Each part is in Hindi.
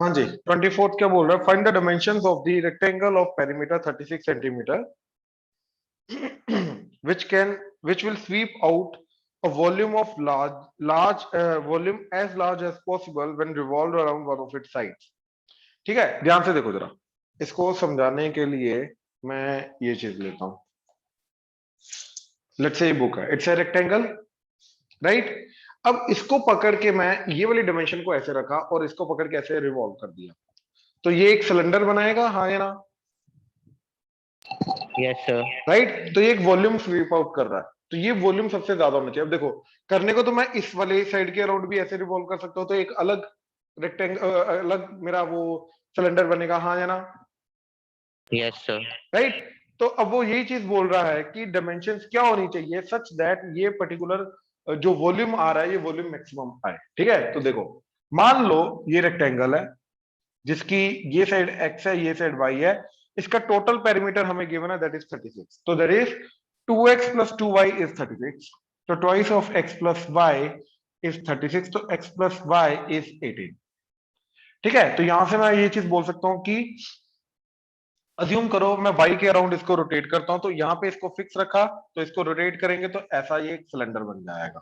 हाँ जी, 24th क्या बोल रहा है? Find the dimensions of the rectangle of perimeter 36 centimetre which will sweep out a volume of large volume as large as possible when revolved around one of its sides. ठीक है, ध्यान से देखो जरा, इसको समझाने के लिए मैं ये चीज लेता हूं। लेट्स से बुक है, इट्स ए रेक्टेंगल, राइट। अब इसको पकड़ के मैं ये वाली डायमेंशन को ऐसे रखा और इसको पकड़ के ऐसे रिवॉल्व कर दिया, तो ये एक सिलेंडर बनाएगा, हाँ या ना? Yes sir. राइट, तो ये एक वॉल्यूम स्वीप आउट कर रहा है, तो ये वॉल्यूम सबसे ज्यादा होना चाहिए। अब देखो, करने को तो मैं इस वाले साइड के अराउंड भी ऐसे रिवॉल्व कर सकता हूँ, तो एक अलग रेक्टेंगल, अलग मेरा वो सिलेंडर बनेगा, हाँ या ना? Yes sir. राइट, तो अब वो यही चीज बोल रहा है कि डायमेंशंस क्या होनी चाहिए सच दैट ये पर्टिकुलर जो वॉल्यूम आ रहा है ये वॉल्यूम मैक्सिमम आए। ठीक है, तो देखो, मान लो ये रेक्टेंगल है जिसकी ये साइड x है, ये साइड y है, इसका टोटल पेरीमीटर हमें गिवन है, दैट इज 36। तो that is 2x plus 2y is 36, तो twice of x plus y is 36, तो x plus y is 18। ठीक है, तो यहां से मैं ये चीज बोल सकता हूं कि अज्यूम करो मैं y के अराउंड इसको रोटेट करता हूं, तो यहां पे इसको फिक्स रखा, तो इसको रोटेट करेंगे तो ऐसा ये एक सिलेंडर बन जाएगा।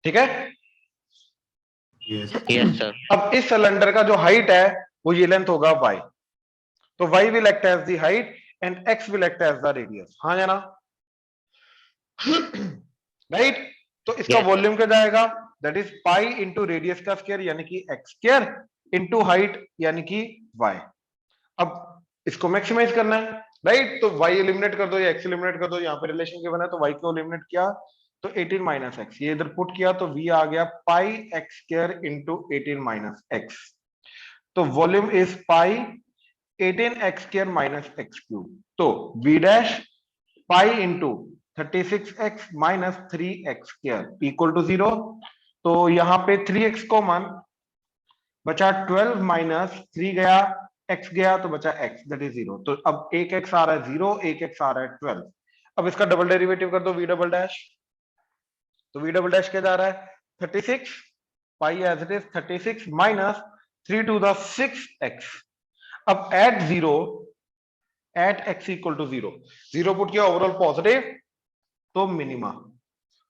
ठीक है, यस सर। अब इस सिलेंडर का जो हाइट है वो ये लेंथ होगा y, तो y will act as the height and x will act as the radius, हाँ या ना? राइट, तो इसका Yes, वॉल्यूम क्या जाएगा? That is pi into radius का स्क्वायर यानी कि x स्क्वायर इंटू हाइट यानी कि y। अब इसको मैक्सिमाइज करना है, राइट, तो y एलिमिनेट कर दो या x एलिमिनेट कर दो, यहाँ पे रिलेशन गिवन है तो y को एलिमिनेट किया तो 18 माइनस एक्स, ये इधर पुट किया तो v आ गया pi x square into 18 minus x, तो volume is pi 18 x square minus x cube, तो v dash pi into 36x minus 3x square equal to 0। तो यहां पे 3x कॉमन बचा, 12 माइनस 3 गया, x गया तो बचा x, दैट इज 0। तो अब एक x आ रहा है 0, एक x आ रहा है 12। अब इसका डबल डेरिवेटिव कर दो v डबल डैश, तो v डबल डैश क्या जा रहा है 36 pi as it is 36 minus 3 to the 6x। अब at 0 at x equal to 0, 0 put किया ओवरऑल पॉजिटिव तो मिनिमा,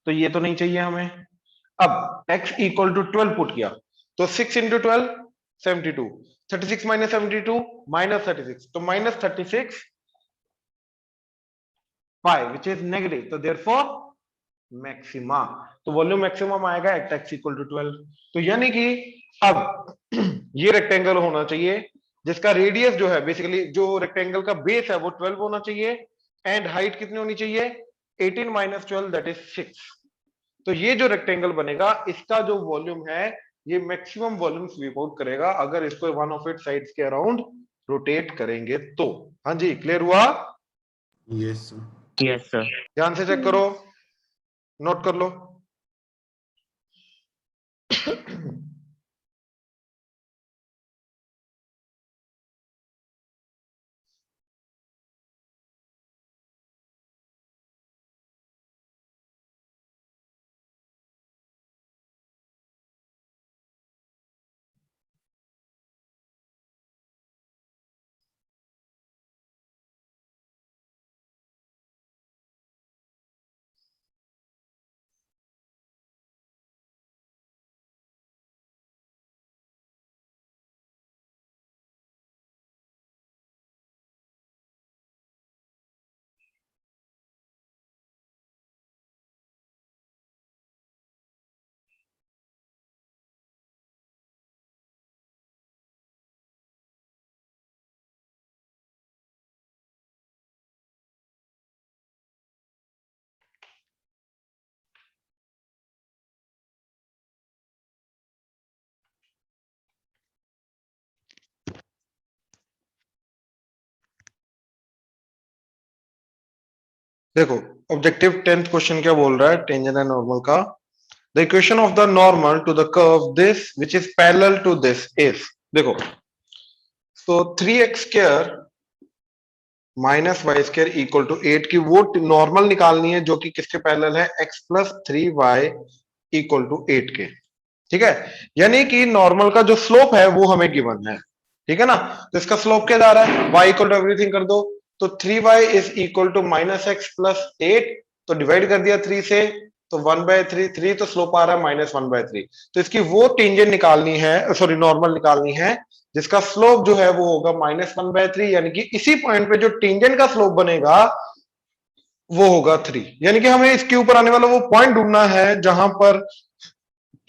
तो ये तो नहीं चाहिए हमें। अब x इक्वल टू 12 पुट किया तो 6 इंटू 12 72, 36 माइनस 72 माइनस 36, तो minus 36 pi which is negative, तो देयरफॉर मैक्सिमा, तो वॉल्यूम मैक्सिमम आएगा एट x इक्वल टू 12। तो यानी कि अब ये रेक्टेंगल होना चाहिए जिसका रेडियस जो है, बेसिकली जो रेक्टेंगल का बेस है वो 12 होना चाहिए एंड हाइट कितनी होनी चाहिए 18 माइनस 12 दैट इज 6। तो ये जो रेक्टेंगल बनेगा इसका जो वॉल्यूम है ये मैक्सिमम वॉल्यूम स्वीप आउट करेगा अगर इसको वन ऑफ इट साइड्स के अराउंड रोटेट करेंगे तो। हाँ जी, क्लियर हुआ? Yes yes sir. ध्यान से चेक करो, नोट कर लो। देखो, ऑब्जेक्टिव 10th क्वेश्चन क्या बोल रहा है टेंजेंट एंड नॉर्मल का। The equation of the normal to the curve this which is parallel to this is, देखो, तो 3x square minus y square equal to 8 की वो नॉर्मल निकालनी है जो कि किसके पैरेलल है x plus 3y equal to 8 के। ठीक है, यानी कि नॉर्मल का जो स्लोप है वो हमें गिवन है, ठीक है ना। तो इसका स्लोप क्या जा रहा है, y इक्वल टू एवरीथिंग कर दो, तो 3y is equal to -x plus 8, तो डिवाइड कर दिया 3 से, तो 1/3, 3 तो स्लोप आ रहा है -1/3। तो इसकी वो टेंजेंट निकालनी है, सॉरी नॉर्मल निकालनी है, जिसका स्लोप जो है वो होगा -1/3, यानी कि इसी पॉइंट पे जो टेंजेंट का स्लोप बनेगा वो होगा 3, यानी कि हमें इसके ऊपर आने वाला वो पॉइंट ढूंढना है जहां पर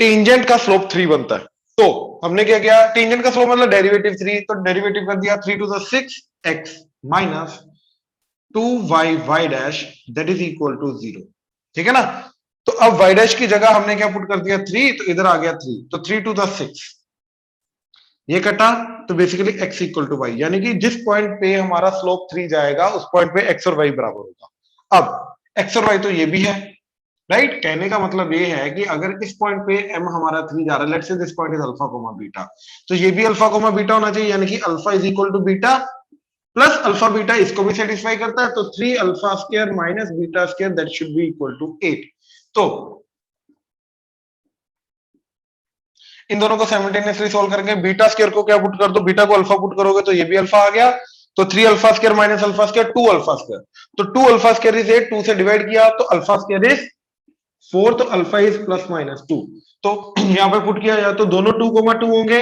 टेंजेंट का स्लोप 3 बनता है। तो हमने क्या किया, टेंजेंट का स्लोप मतलब डेरिवेटिव 3, तो डेरिवेटिव कर दिया 3 to the 6x minus 2y dash that is equal to 0, ठीक है ना। तो अब y डैश की जगह हमने क्या पुट कर दिया 3, तो इधर आ गया 3, तो 3 to the 6 ये कटा, तो basically x equal to y, यानी कि जिस पॉइंट पे हमारा स्लोप 3 जाएगा उस पॉइंट पे x और y बराबर होगा। अब x और y तो ये भी है, राइट। कहने का मतलब ये है कि अगर इस पॉइंट पे m हमारा 3 जा रहा है, let's say this point is alpha comma beta, तो ये भी अल्फा कोमा बीटा होना चाहिए, यानी कि alpha is equal to beta plus alpha beta, इसको भी सेटिस्फाई करता है, तो 3 alpha square minus beta square that should be equal to 8। तो इन दोनों को साइमल्टेनियसली सॉल्व करके बीटा स्क्वायर को क्या पुट कर दो, बीटा को अल्फा पुट करोगे तो ये भी अल्फा आ गया, तो 3 alpha square minus alpha square 2 alpha square, तो 2 अल्फा स्क्वायर इज 8, 2 से डिवाइड किया तो अल्फा स्क्वायर इज 4, तो अल्फा इज प्लस माइनस 2, तो यहां पे पुट किया, या तो दोनों 2,2 होंगे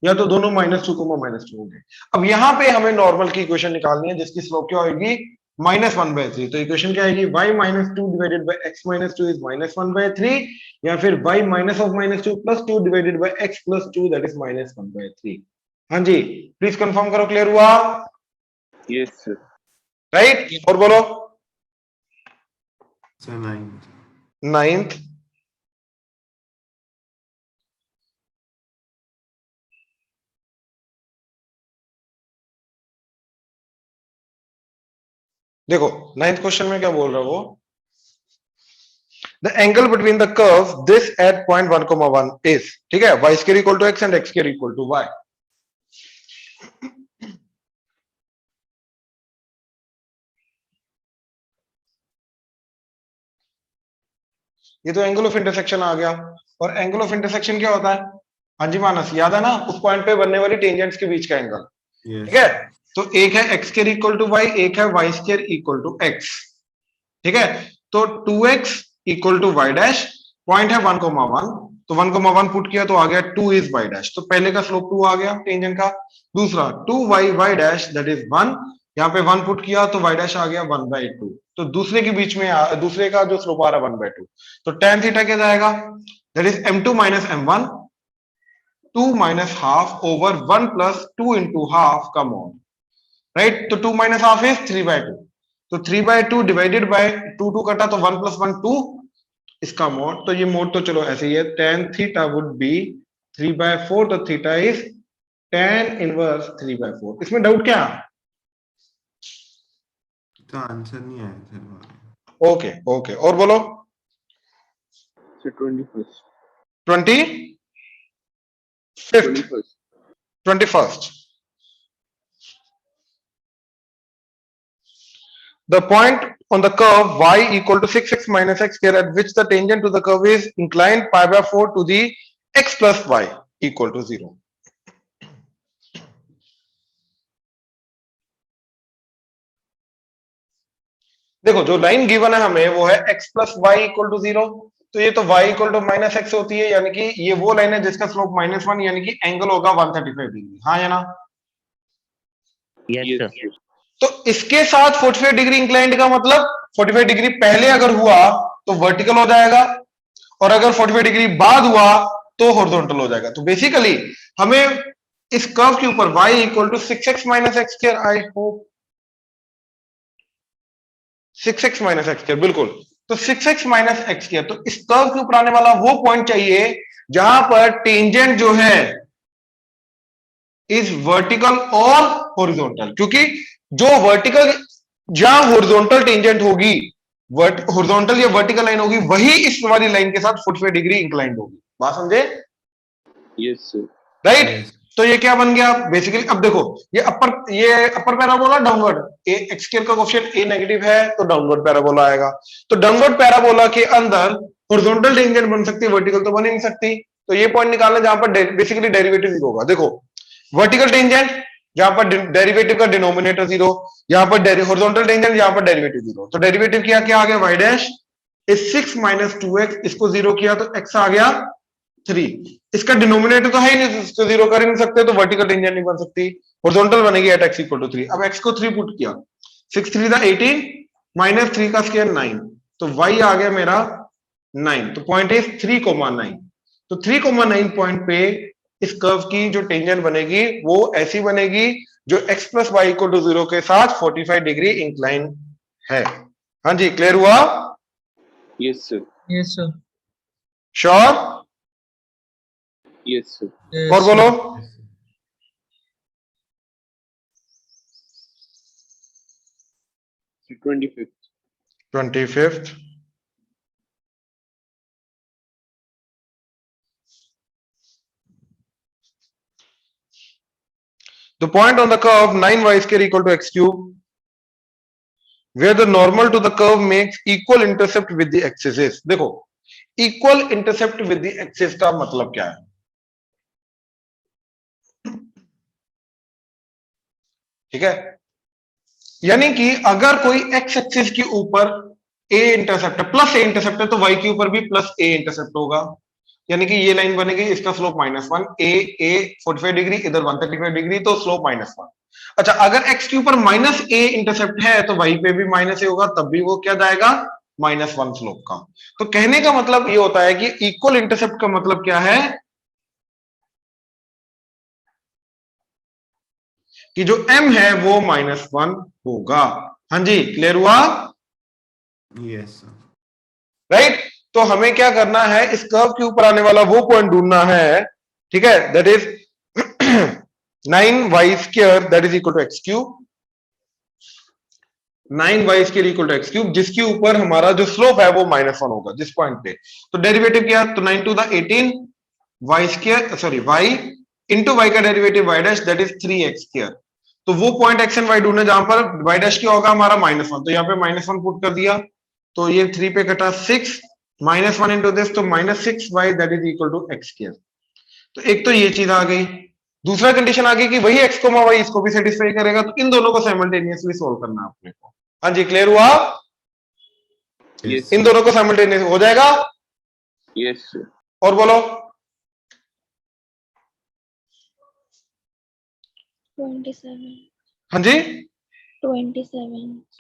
या तो दोनों -2,-2 होंगे। अब यहां पे हमें नॉर्मल की इक्वेशन निकालनी है जिसकी स्लोप क्या होगी -1/3, तो इक्वेशन क्या आएगी, y -2 divided bye x -2 is -1/3, या फिर y minus of -2 plus 2 divided bye x plus 2 that is -1/3। हाँ जी, प्लीज कंफर्म करो, क्लियर हुआ? Yes sir. राइट, और बोलो Sir, 9th. 9th। देखो 9th क्वेश्चन में क्या बोल रहा है वो, the angle between the curve this at point 1,1 is, ठीक है, y square equal to x and x square equal to y। ये तो एंगल ऑफ इंटरसेक्शन आ गया, और एंगल ऑफ इंटरसेक्शन क्या होता है, हाँ जी मानस याद है ना, उस पॉइंट पे बनने वाली टेंजेंट्स के बीच का एंगल, Yes. ठीक है। तो एक है x square equal to y, एक है y square equal to x, ठीक है। तो 2x equal to y dash, point है 1,1, तो 1,1 पुट किया तो आ गया 2 इज y डैश, तो पहले का स्लोप 2 आ गया टेंजेंट का। दूसरा 2y डैश दैट इज 1, यहाँ पे 1 पुट किया तो y डैश आ गया 1/2, तो दूसरे के बीच में दूसरे का जो स्लोप आ रहा है 1/2, तो tan थीटा क्या जाएगा, that is m2 minus m1, 2 minus half over 1 plus 2 into half का मॉड, राइट। तो 2 माइनस हाफ इज 3/2, तो 3/2 डिवाइडेड बाय 2 कटा तो 1 प्लस 1 2, इसका मोड, तो ये मोड तो चलो ऐसे ही है, tan थीटा वुड बी 3/4, तो थीटा इज tan इनवर्स 3/4। इसमें डाउट क्या? तो आंसर नहीं आया सर। ओके ओके, और बोलो। Sir 21st 21st the point on the curve y equal to 6x minus x square at which the tangent to the curve is inclined pi/4 to the x plus y equal to 0। देखो जो लाइन गिवन है हमें वो है x plus y equal to 0, तो ये तो y equal to minus x होती है, यानी कि ये वो लाइन है जिसका स्लोप -1, यानी कि एंगल होगा 135 डिग्री, हाँ या ना? Yes sir. यस तो इसके साथ 45 डिग्री इंक्लाइंड का मतलब 45 डिग्री पहले अगर हुआ तो वर्टिकल हो जाएगा, और अगर 45 डिग्री बाद हुआ तो हॉरिजॉन्टल हो जाएगा। तो बेसिकली हमें इस कर्व के ऊपर y equal to 6x minus x square, I hope 6x minus x square, बिल्कुल। तो 6x माइनस एक्स स्क्वायर, तो इस कर्व के ऊपर आने वाला वो पॉइंट चाहिए जहां पर टेंजेंट जो है इज वर्टिकल और हॉरिजॉन्टल, क्योंकि जो वर्टिकल, जहां हॉरिजॉन्टल टेंजेंट होगी, हॉरिजॉन्टल या वर्टिकल लाइन होगी, वही इस वाली लाइन के साथ 45 डिग्री इंक्लाइंड होगी। बात समझे? Yes sir. राइट। Yes. तो ये क्या बन गया बेसिकली, अब देखो ये अपर पैराबोला, डाउनवर्ड, एक्स स्क्वायर का कोएफिशिएंट a नेगेटिव है तो डाउनवर्ड पैराबोला आएगा, तो डाउनवर्ड पैराबोला के अंदर हॉरिजॉन्टल टेंजेंट बन सकती है, वर्टिकल तो बन ही नहीं सकती। तो ये पॉइंट निकालना जहां पर बेसिकली डेरिवेटिव जीरो होगा। देखो वर्टिकल टेंजेंट जहां पर डेरिवेटिव का डिनोमिनेटर जीरो, यहां पर हॉरिजॉन्टल टेंजेंट जहां पर डेरिवेटिव जीरो, तो डेरिवेटिव क्या क्या आ गया y dash is 6 minus 2x, इसको जीरो किया तो x आ गया 3। इसका डिनोमिनेटर तो है ही नहीं, इसको जीरो कर ही नहीं सकते, तो वर्टिकल टेंजेंट नहीं बन सकती, हॉरिजॉन्टल बनेगी एट x इक्वल टू 3। अब x को 3 पुट किया, 6 3 था 18 माइनस 3 का स्क्वायर 9, तो y आ गया मेरा 9। तो पॉइंट इज 3,9। तो 3,9 पॉइंट पे इस कर्व की जो टेंजेंट बनेगी वो ऐसी बनेगी जो x plus y equal to 0 के साथ 45 डिग्री इंक्लाइन है। हाँ जी, क्लियर हुआ? Yes, sir. Yes, sir. Sure? Yes, sir. Yes, और बोलो। So 25th. 25th the point on the curve 9y square equal to x cube where the normal to the curve makes equal intercept with the axis is। देखो equal intercept with the axis का मतलब क्या है? ठीक है, यानी कि अगर कोई x एक्सिस के ऊपर a इंटरसेप्ट है, प्लस a इंटरसेप्ट है, तो y के ऊपर भी प्लस a इंटरसेप्ट होगा, यानी कि ये लाइन बनेगी, इसका स्लोप -1, a 45 डिग्री, इधर 135 डिग्री, तो स्लोप -1। अच्छा, अगर x के ऊपर माइनस a इंटरसेप्ट है तो y पे भी माइनस a होगा, तब भी वो क्या जाएगा, -1 स्लोप का। तो कहने का मतलब ये होता है कि इक्वल इंटरसेप्ट का मतलब क्या है कि जो m है वो -1 होगा। हाँ जी, क्लियर हुआ? Yes sir. राइट, तो हमें क्या करना है, इस कर्व के ऊपर आने वाला वो पॉइंट ढूंढना है, ठीक है, that is 9y square that is equal to x cube, 9y square equal to x cube, जिसके ऊपर हमारा जो स्लोप है वो -1 होगा जिस पॉइंट पे। तो डेरिवेटिव क्या, तो 9 to the 18 y square, sorry y into y का derivative y dash that is 3x square. तो वो पॉइंट x एंड y ढूंढने जहां पर y डैश क्या होगा हमारा -1, तो यहाँ पे -1 पुट कर दिया, तो ये 3 पे कटा 6 -1 इंटू दिस, तो -6y that is equal to x square. तो एक तो ये चीज आ गई, दूसरा कंडीशन आ गई कि वही x, y इसको भी सेटिस्फाई करेगा, तो इन दोनों को साइमल्टेनियसली सोल्व करना है अपने को। हाँ जी, क्लियर हुआ? Yes. इन दोनों को साइमल्टेनियस हो जाएगा। Yes, sir. और बोलो। 27 हाँ जी, 27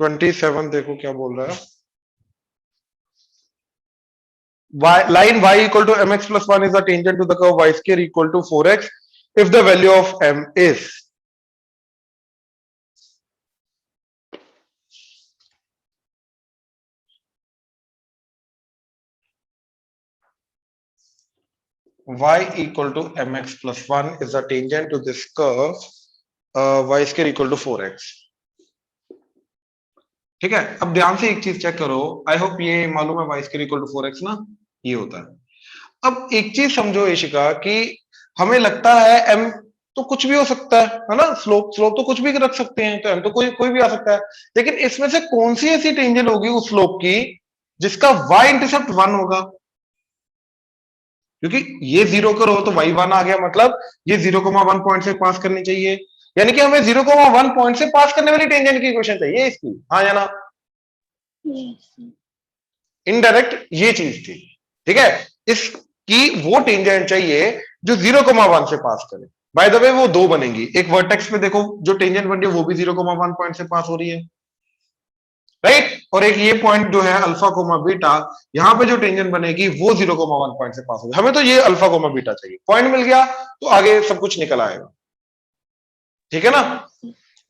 27th। देखो क्या बोल रहा है, line y equal to mx plus 1 is the tangent to the curve y square equal to 4x if the value of m is, y equal to mx plus 1 is the tangent to this curve y square equal to 4x। ठीक है, अब ध्यान से एक चीज चेक करो, आई होप ये मालूम है y square equal to 4x ना, ये होता है। अब एक चीज समझो इशिका कि हमें लगता है m तो कुछ भी हो सकता है ना, स्लोप तो कुछ भी रख सकते हैं, तो m तो कोई भी आ सकता है, लेकिन इसमें से कौन सी ऐसी टेंजेंट होगी उस स्लोप की जिसका y इंटरसेप्ट 1 होगा, क्योंकि ये 0 करो तो y 1 आ गया, मतलब ये 0,1 पॉइंट से पास करनी चाहिए, यानी कि हमें 0,1 पॉइंट से पास करने वाली टेंजेंट की इक्वेशन चाहिए इसकी, हाँ या ना? yes इनडायरेक्ट ये चीज थी, ठीक है, इसकी वो टेंजेंट चाहिए जो 0,1 से पास करे। बाय द वे वो दो बनेंगी, एक वर्टेक्स पे देखो जो टेंजेंट बन रही है वो भी 0,1 पॉइंट से पास हो रही है, राइट, और एक ये पॉइंट जो है अल्फा कोमा बीटा, यहां पे जो टेंजेंट बनेगी वो 0,1 पॉइंट से पास होगी। हमें तो ये अल्फा कोमा बीटा चाहिए, पॉइंट मिल गया तो आगे सब कुछ निकल आएगा, ठीक है ना,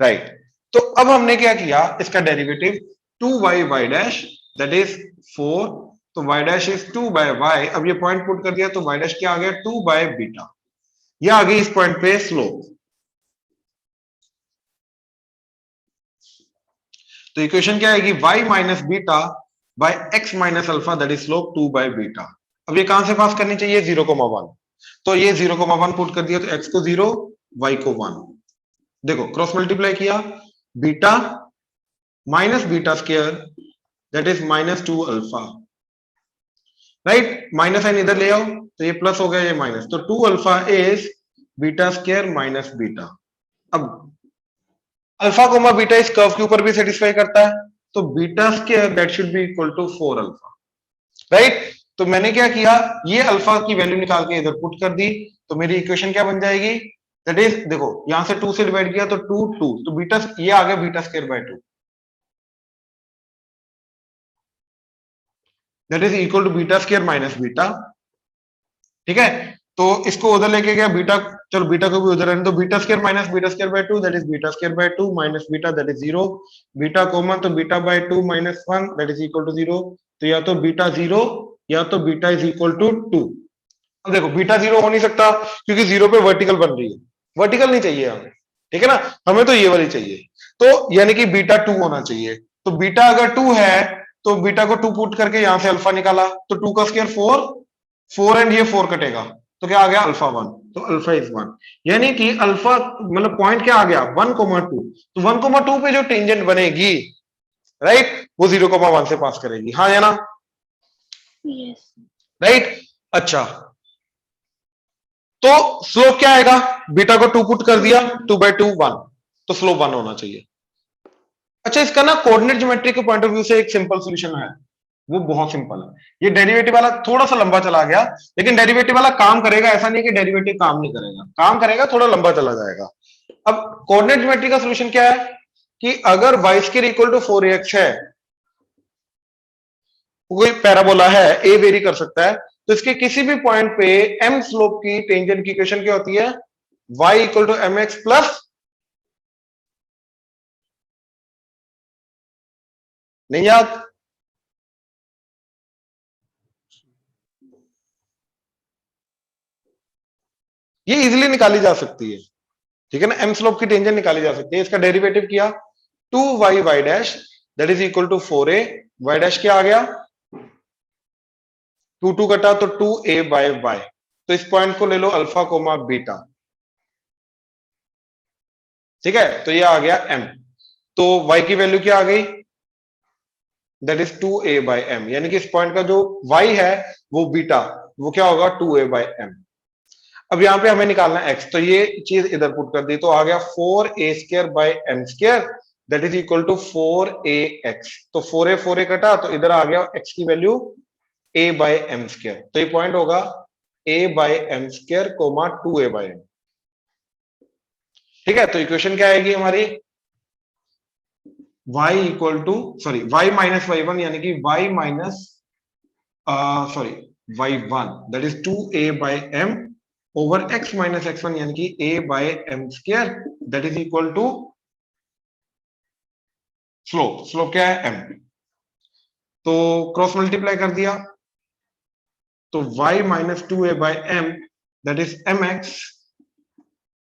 राइट। तो अब हमने क्या किया, इसका derivative 2y dash that is 4, तो y डैश इज 2/y, अब ये पॉइंट पुट कर दिया तो y डैश क्या आ गया 2/बीटा, ये आ गई इस पॉइंट पे स्लोप। तो इक्वेशन क्या आएगी, y minus beta by x minus alpha that is slope 2/बीटा। अब ये कहां से पास करनी चाहिए, 0,1, तो ये 0,1 पुट कर दिया तो x को 0 y को 1, देखो क्रॉस मल्टीप्लाई किया, beta minus beta square that is -2 alpha, right. Minus sign इधर ले आओ तो ये प्लस हो गया, ये माइनस, तो 2 alpha is beta square minus beta. अब अल्फा कोमा बीटा इस कर्व के ऊपर भी सेटिस्फाई करता है, तो beta square that should be equal to 4 alpha, right. तो मैंने क्या किया, ये अल्फा की वैल्यू निकाल के इधर पुट कर दी, तो मेरी इक्वेशन क्या बन जाएगी, दैट इज, देखो यहां से 2 से डिवाइड किया तो 2 2, तो बीटा ये आ गया beta square by 2, that is equal to beta square minus beta. ठीक है, तो इसको उधर लेके गया बीटा, चलो बीटा को भी उधर रहने दो, beta square minus beta square by 2 that is beta square by 2 minus beta that is 0, beta common तो beta by 2 minus 1 that is equal to 0, तो या तो बीटा 0 या तो बीटा इज इक्वल टू 2। अब देखो बीटा 0 हो नहीं सकता क्योंकि 0 पे वर्टिकल बन रही है, वर्टिकल नहीं चाहिए हमें, ठीक है ना, हमें तो ये वाली चाहिए, तो यानी कि बीटा 2 होना चाहिए। तो बीटा अगर 2 है तो बीटा को 2 पुट करके यहां से अल्फा निकाला, तो 2 का स्क्वायर 4, 4 एंड ये 4 कटेगा, तो क्या आ गया अल्फा 1, तो अल्फा इज 1, यानी कि अल्फा मतलब पॉइंट क्या आ गया 1,2, तो 1,2 पे जो टेंजेंट बनेगी, राइट, वो 0,1 से पास करेगी, हाँ या ना, Yes. राइट। अच्छा, तो स्लोप क्या आएगा, बीटा को 2 पुट कर दिया, 2/2 1, तो स्लोप 1 होना चाहिए। अच्छा, इसका ना कोऑर्डिनेट ज्योमेट्री के पॉइंट ऑफ व्यू से एक सिंपल सॉल्यूशन है, वो बहुत सिंपल है। ये डेरिवेटिव वाला थोड़ा सा लंबा चला गया, लेकिन डेरिवेटिव वाला काम करेगा, ऐसा नहीं कि डेरिवेटिव काम नहीं करेगा, काम करेगा, थोड़ा लंबा चला जाएगा। अब कोऑर्डिनेट ज्योमेट्री का सॉल्यूशन क्या है कि अगर y square equal to 4ax है, कोई पैराबोला है, a वेरी कर सकता है, तो इसके किसी भी पॉइंट पे m स्लोप की टेंजेंट की इक्वेशन क्या होती है, y equal to mx plus, नहीं याद, ये इजीली निकाली जा सकती है, ठीक है ना, m स्लोप की टेंजेंट निकाली जा सकती है। इसका डेरिवेटिव किया 2y y dash that is equal to 4a, y dash क्या आ गया, 2 2 कटा तो 2a बाय y, तो इस पॉइंट को ले लो अल्फा कोमा बीटा, ठीक है, तो ये आ गया m, तो y की वैल्यू क्या आ गई, that is 2a by m, यानी कि इस पॉइंट का जो y है वो बीटा, वो क्या होगा 2a बाय m। अब यहां पे हमें निकालना है x, तो ये चीज इधर पुट कर दी, तो आ गया 4a square by m square that is equal to 4ax, तो 4a 4a कटा तो इधर आ गया x की value a by m square, तो ये पॉइंट होगा a by m square comma 2a by m, ठीक है। तो इक्वेशन क्या आएगी हमारी, y equal to sorry y minus y1 यानी कि y minus sorry y1 that is 2a by m over x minus x1 यानी कि a by m square that is equal to slope, slope क्या है m, तो क्रॉस मल्टीप्लाई कर दिया, तो y minus 2a by m that is mx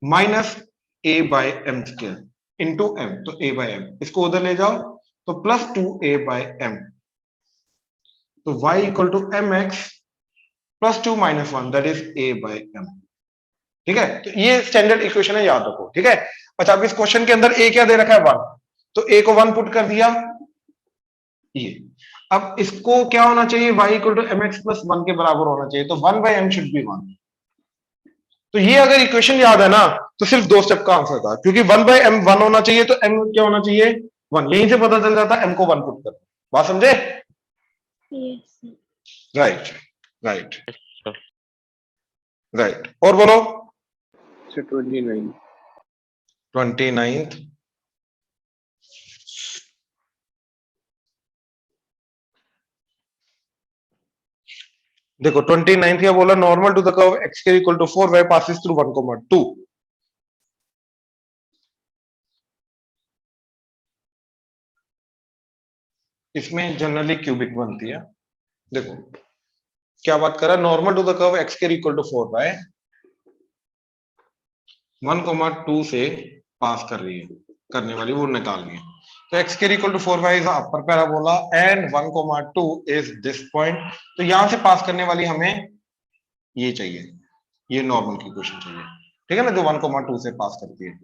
minus a by m square into m, तो a बाय m, इसको उधर ले जाओ तो प्लस 2a बाय m, तो y equal to mx plus 2 minus 1 that is a by m, ठीक है। तो ये स्टैंडर्ड इक्वेशन है, याद रखो, ठीक है। अच्छा, अब इस क्वेश्चन के अंदर a क्या दे रखा है 1, तो a को 1 पुट कर दिया, ये अब इसको क्या होना चाहिए, y equal to mx plus 1 के बराबर होना चाहिए, तो 1 बाय m शुड बी 1। तो ये अगर इक्वेशन याद है ना तो सिर्फ 2 स्टेप का आंसर था, क्योंकि 1 बाय m 1 होना चाहिए, तो m क्या होना चाहिए 1, यहीं से पता चल जाता m को 1 पुट कर, बात समझे, Yes. राइट राइट राइट, और बोलो So 29. 29th देखो 29th क्या बोला, normal to the curve x के equal to 4 y passes through 1,2, इसमें जनरली क्यूबिक बनती है। देखो क्या बात कर रहा है, normal to the curve x के इक्वल टू 4 y 1,2 से पास कर रही है, करने वाली वो निकालनी है, तो x के equal to 4y is upper parabola and 1,2 is this point, तो यहां से पास करने वाली हमें ये चाहिए, ये नॉर्मल की क्वेश्चन चाहिए, ठीक है ना, जो 1,2 से पास करती है,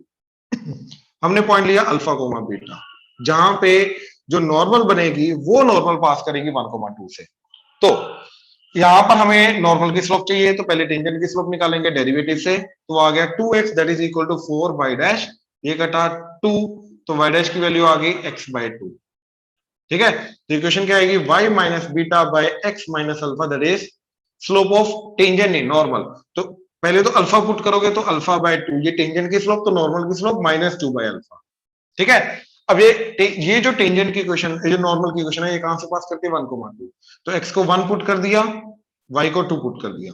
हमने पॉइंट लिया अल्फा कोमा बीटा, जहां पे जो नॉर्मल बनेगी वो नॉर्मल पास करेगी 1,2 से। तो यहां पर हमें नॉर्मल की स्लोप चाहिए, तो पहले टेंजेंट की स्लोप निकालेंगे डेरिवेटिव से, तो आ गया 2x that is equal to 4 y dash, ये कटा 2, तो y डैश की वैल्यू आ गई x/2। ठीक है, तो इक्वेशन क्या आएगी, y minus beta by x minus alpha that is slope of tangent नहीं नॉर्मल। तो पहले तो अल्फा पुट करोगे तो अल्फा बाय 2, ये टेंजेंट की स्लोप, तो नॉर्मल की स्लोप -2 बाय अल्फा। ठीक है, अब ये जो टेंजेंट की क्वेश्चन, ये जो नॉर्मल की क्वेश्चन है, ये कहां से पास करके 1,2, तो x को 1 पुट कर दिया, y को 2 पुट कर दिया।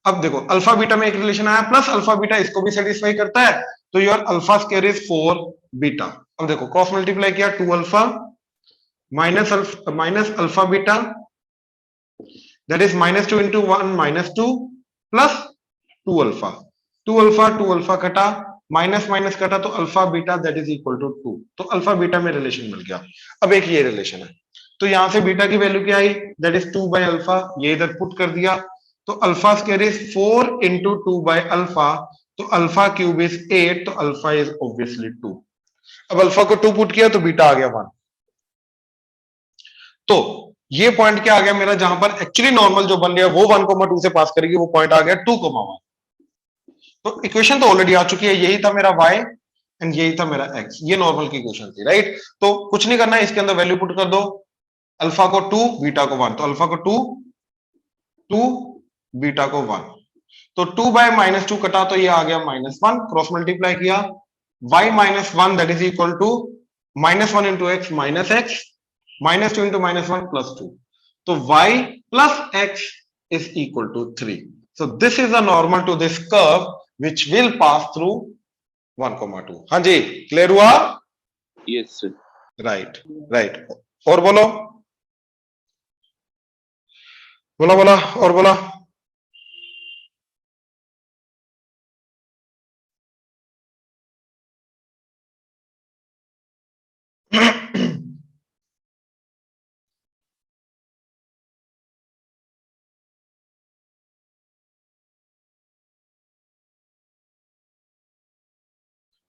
अब देखो अल्फा बीटा में एक रिलेशन आया, प्लस अल्फा बीटा इसको भी सेटिस्फाई करता है, तो your alpha square is 4 beta. अब देखो क्रॉस मल्टीप्लाई किया, 2 alpha minus alpha beta that is -2 into 1 -2 plus 2 alpha, 2 alpha कटा, माइनस माइनस कटा, तो alpha beta that is equal to 2, तो अल्फा बीटा में रिलेशन मिल गया। अब एक ये रिलेशन है, तो यहां से बीटा की वैल्यू क्या आई, दैट इज 2 बाय अल्फा, ये इधर पुट कर दिया, तो alpha square is 4 into 2 by alpha, तो अल्फा क्यूब इज 8, तो अल्फा इज ऑब्वियसली 2। अब अल्फा को 2 पुट किया तो बीटा आ गया 1। तो ये पॉइंट क्या आ गया मेरा, जहां पर एक्चुअली नॉर्मल जो बन रहा है वो 1,2 से पास करेगी, वो पॉइंट आ गया 2,1। तो इक्वेशन तो ऑलरेडी आ चुकी है, यही था मेरा y एंड यही था मेरा x, ये नॉर्मल की इक्वेशन थी, राइट। तो कुछ नहीं करना है, इसके अंदर वैल्यू पुट कर दो, अल्फा को 2 बीटा को 1, तो अल्फा को 2 बीटा को 1, तो 2 बाय -2 कटा, तो ये आ गया -1, क्रॉस मल्टीप्लाई किया, y -1 that is equal to -1 into x minus x, -2 into -1 plus 2, तो y plus x is equal to 3. So this is a normal to this curve which will pass through 1,2. हाँ जी, क्लियर हुआ? Yes, sir. राइट राइट, और बोलो बोला बोला और बोला।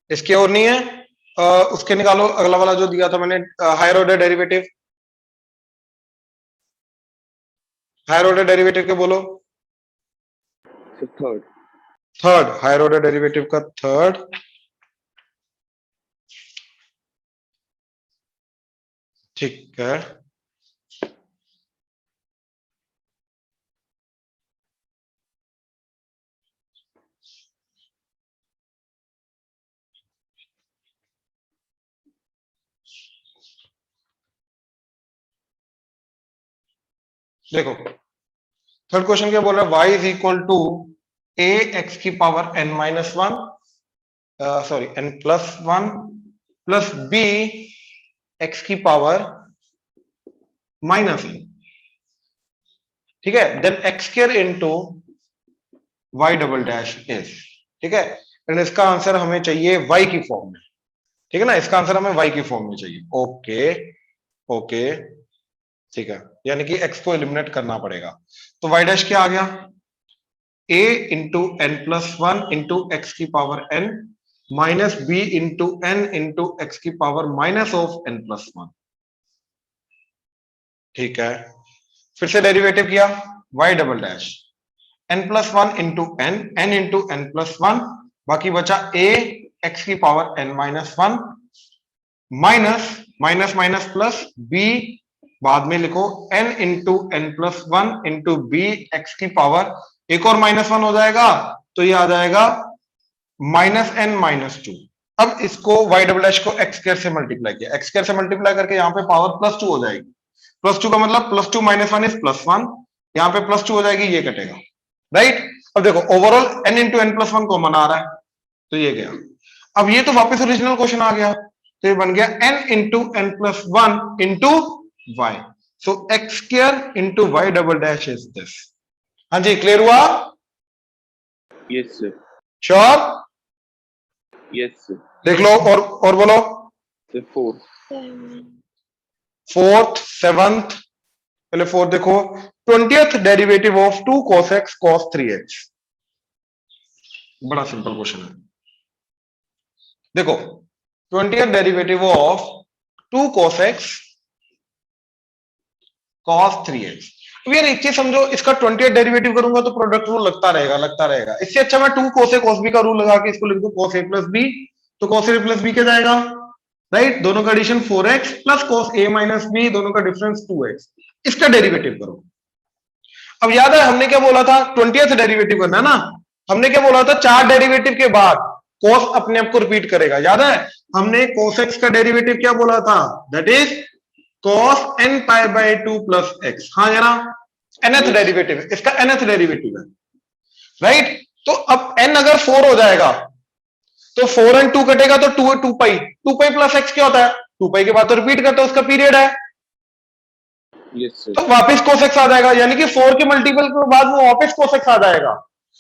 इसके और नहीं है, उसके निकालो, अगला वाला जो दिया था मैंने, higher order derivative, higher order derivative के बोलो। So third. Third, higher order derivative का थर्ड, ठीक है। देखो थर्ड क्वेश्चन क्या बोल रहा है, y is equal to a x की power n minus 1, sorry n plus 1 plus b x की पावर -1, ठीक है, then x square into y double dash is, ठीक है, एंड इसका आंसर हमें चाहिए y की फॉर्म में, ठीक है ना, इसका आंसर हमें y की फॉर्म में चाहिए। ओके ओके, ठीक है, यानी कि x को एलिमिनेट करना पड़ेगा, तो y डैश क्या आ गया, a into n plus 1 into x की power n minus b into n into x की power minus of n plus 1, ठीक है, फिर से डेरिवेटिव किया, y double dash n plus 1 into n into n plus 1, बाकी बचा a x की power n minus 1 minus minus minus plus b, बाद में लिखो n into n plus 1 into b x की पावर, एक और -1 हो जाएगा, तो ये आ जाएगा -n -2। अब इसको y डबल डैश को x स्क्वायर से मल्टीप्लाई किया, x स्क्वायर से मल्टीप्लाई करके यहाँ पे पावर +2 हो जाएगी, +2 का मतलब +2 - 1 इज +1, यहाँ पे +2 हो जाएगी, ये कटेगा, राइट। अब देखो overall n into n plus 1 common आ रहा है, तो ये गया। अब ये तो वापस ओरिजिनल क्वेश्चन आ गया, तो ये बन गया n into n plus 1 into y, so x square into y double dash is this. हाँ जी, क्लियर हुआ? Yes, sir. Sure? Yes, sir. देख लो और बोलो। The fourth. 7. फोर्थ, सेवंथ, पहले फोर्थ देखो, 20th derivative of 2 cos x cos 3x, बड़ा सिंपल क्वेश्चन है। देखो 20th derivative of 2 cos x cos 3x। अब यार एक चीज समझो, इसका 20th डेरिवेटिव करूंगा तो प्रोडक्ट रूल लगता रहेगा। इससे अच्छा मैं 2 cos a cos b का रूल लगा के इसको लिख दूं cos a plus b, तो cos a plus b क्या जाएगा, राइट, दोनों का addition 4x plus cos a minus b, दोनों का डिफरेंस 2x, इसका डेरिवेटिव करो। अब याद है हमने क्या बोला था, 20th डेरिवेटिव करना है ना, हमने क्या बोला था, 4 डेरिवेटिव के बाद cos अपने आप को रिपीट करेगा, याद है हमने cos x का डेरिवेटिव क्या बोला था, that is cos n pi by 2 plus x। हाँ है ना, nth डेरिवेटिव, इसका nth डेरिवेटिव है, राइट। तो अब n अगर 4 हो जाएगा तो 4 and 2 कटेगा तो 2 पाई, 2 पाई प्लस x क्या होता है, 2 पाई के बाद तो रिपीट करता है, उसका पीरियड है, Yes, sir. तो वापस cos x आ जाएगा, यानी कि 4 के मल्टीपल के बाद वो वापस cos x आ जाएगा,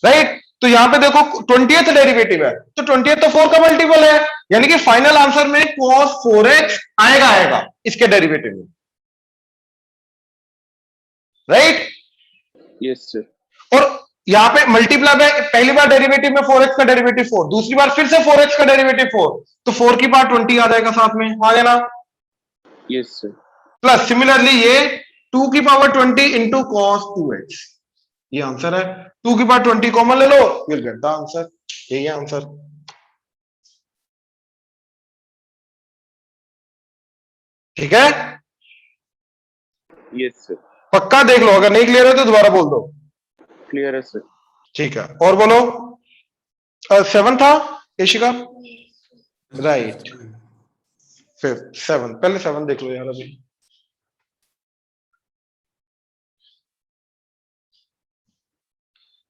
राइट। तो यहां पे देखो 20th डेरिवेटिव है, तो 20th तो 4 का मल्टीपल है, यानी कि फाइनल आंसर में cos 4x आएगा इसके डेरिवेटिव में, राइट। Yes, sir. और यहां पे मल्टीप्लाई में पहली बार डेरिवेटिव में 4x का डेरिवेटिव 4, दूसरी बार फिर से 4x का डेरिवेटिव 4, तो 4 की पावर 20 आ जाएगा साथ में, आ गया ना। Yes, sir. प्लस सिमिलरली ये 2 की पावर 20 इंटू cos 2x, ये आंसर है। 2 की पावर 20 कॉमन ले लो, विल गेट द आंसर, यही है आंसर। ठीक है, Yes, sir. पक्का देख लो, अगर नहीं क्लियर है तो दोबारा बोल दो। Clear है sir. ठीक है, और बोलो। 7 था यशिका, राइट, फिर 7, पहले 7 देख लो यार अभी।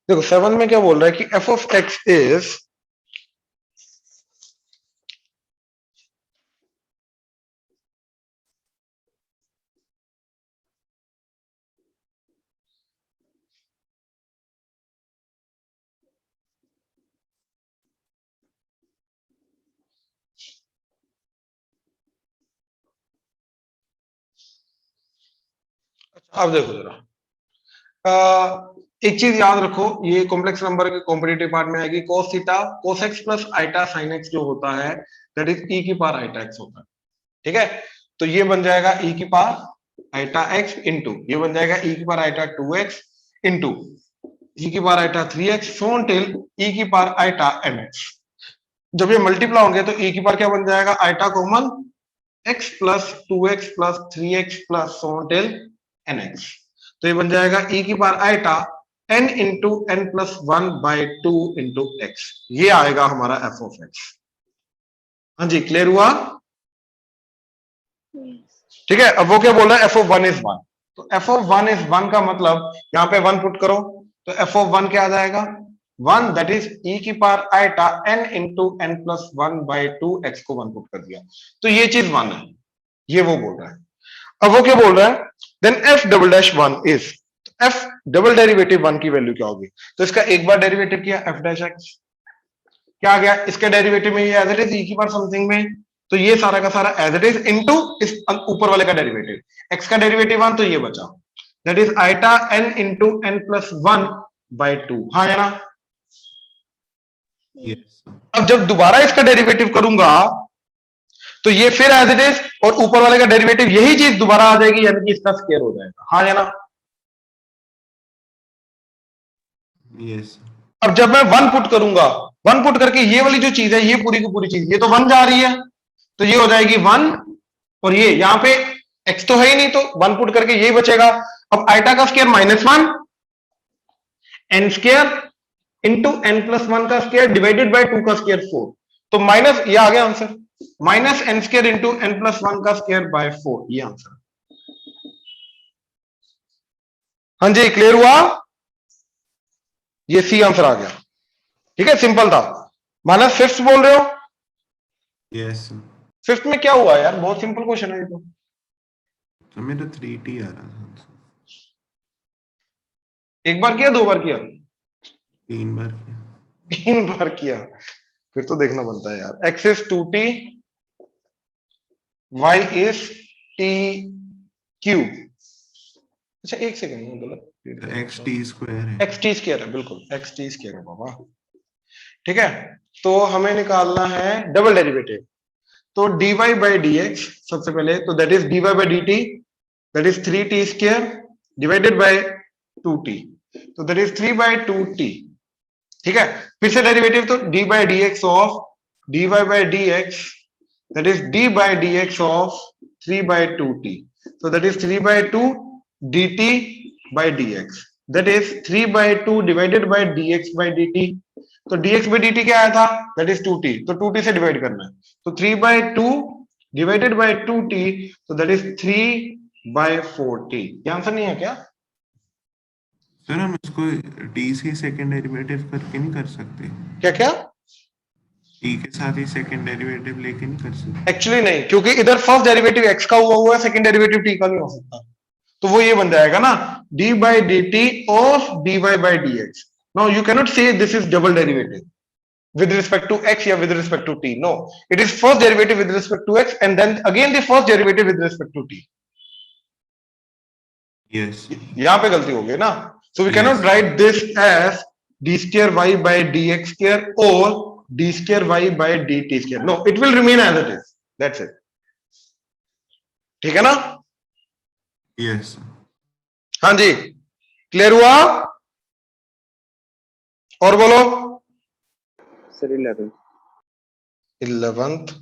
देखो 7 में क्या बोल रहा है कि f of x इज अब देखो जरा, एक चीज याद रखो, ये कॉम्प्लेक्स नंबर के कॉम्पिटिटिव पार्ट में आएगी, cos theta cos x plus iota sin x जो होता है दैट इज e की पावर आइटा x होता है, ठीक है। तो ये बन जाएगा e की पावर आइटा x इंटू, ये बन जाएगा e की power iota 2x into e की power iota 3x so on till e की पावर आइटा mx। जब ये मल्टीप्लाई होंगे तो e की पावर क्या बन जाएगा, iota common x plus 2x plus 3x plus so on till nx, तो ये बन जाएगा e की power iota n into n plus 1 by 2 into x, ये आएगा हमारा f ऑफ x। हाँ जी, क्लियर हुआ, Yes. ठीक है। अब वो क्या बोल रहा है, f ऑफ 1 इज 1, तो f ऑफ 1 इज 1 का मतलब यहां पे 1 पुट करो, तो f ऑफ 1 क्या आ जाएगा, 1 दैट इज e की power iota n into n plus 1 by 2 x को 1 पुट कर दिया, तो ये चीज 1 है, ये वो बोल रहा है। अब वो क्या बोल रहा है, then f double dash 1 is, f double derivative 1 की वैल्यू क्या होगी, तो इसका एक बार डेरिवेटिव किया f डैश x, क्या आ गया, इसके डेरिवेटिव में ये एज इट इज e की पावर समथिंग में, तो ये सारा का सारा एज इट इज इनटू इस ऊपर वाले का डेरिवेटिव, x का डेरिवेटिव 1, तो ये बचा that is iota n into n plus 1 by 2, हाँ है ना। Yes, sir. अब जब दोबारा इसका डेरिवेटिव करूंगा तो ये फिर एज इट इज, और ऊपर वाले का डेरिवेटिव यही चीज दोबारा आ जाएगी, यानी कि इसका स्क्वायर हो जाएगा, हाँ है ना। Yes, sir. अब जब मैं 1 पुट करूंगा, 1 पुट करके ये वाली जो चीज है, ये पूरी की पूरी चीज, ये तो 1 जा रही है, तो ये हो जाएगी 1, और ये यहां पे x तो है ही नहीं, तो 1 पुट करके यही बचेगा। अब आइटा का square -1 n square into n plus 1 का स्क्वायर डिवाइडेड बाय 2 का स्क्वायर 4, तो माइनस, ये आ गया answer, minus n square into n plus 1 का स्क्वायर बाय 4, ये आंसर। हाँ जी, क्लियर हुआ, ये सी आंसर आ गया, ठीक है, सिंपल था। माइनस 5th बोल रहे हो, Yes, sir. 5th में क्या हुआ यार, बहुत सिंपल क्वेश्चन है ये तो। तो मेरा 3T आ रहा था, एक बार किया, 2 बार किया, 3 बार किया। 3 बार किया, फिर तो देखना बनता है यार। x is 2t, y is t cube, अच्छा एक सेकंड, गलत, तो XT स्क्वायर है। x t स्क्वायर है, बिल्कुल x t स्क्वायर है बाबा, ठीक है, तो हमें निकालना है डबल डेरिवेटिव। तो dy बाई dx सबसे पहले, तो that is dy by dt, that is 3t square divided by 2t, तो दैट इज 3 बाय 2t। ठीक है, फिर से डेरिवेटिव, तो dy by dx of dy by dx, that is d by dx of 3 by 2t, तो that is 3 by 2 dt by dx, that is 3 by 2 divided by dx by dt। तो dx बाई dt क्या आया था, दैट इज 2t, तो 2t से डिवाइड करना है, तो 3 बाय 2 डिवाइडेड बाय 2t, तो दैट इज 3 बाय 4t। ये आंसर नहीं है क्या? सर हम इसको t से सेकंड डेरिवेटिव करके नहीं कर सकते? क्या क्या? t के साथ ही सेकंड डेरिवेटिव लेके नहीं कर सकते? एक्चुअली नहीं, क्योंकि इधर फर्स्ट डेरिवेटिव x का हुआ है, सेकंड डेरिवेटिव t का नहीं हो सकता, तो वो ये बन जाएगा ना d by dt of dy by dx। Now you cannot say this is double derivative with respect to x या with respect to t, no, it is first derivative with respect to x and then again the first derivative with respect to t। Yes यहां पे गलती हो गई ना, so we cannot Yes. write this as d square y by dx square or d square y by dt square, no, it will remain as it is, that's it। ठीक है ना? यस हाँ जी, क्लियर हुआ? और बोलो। सर 11। 11th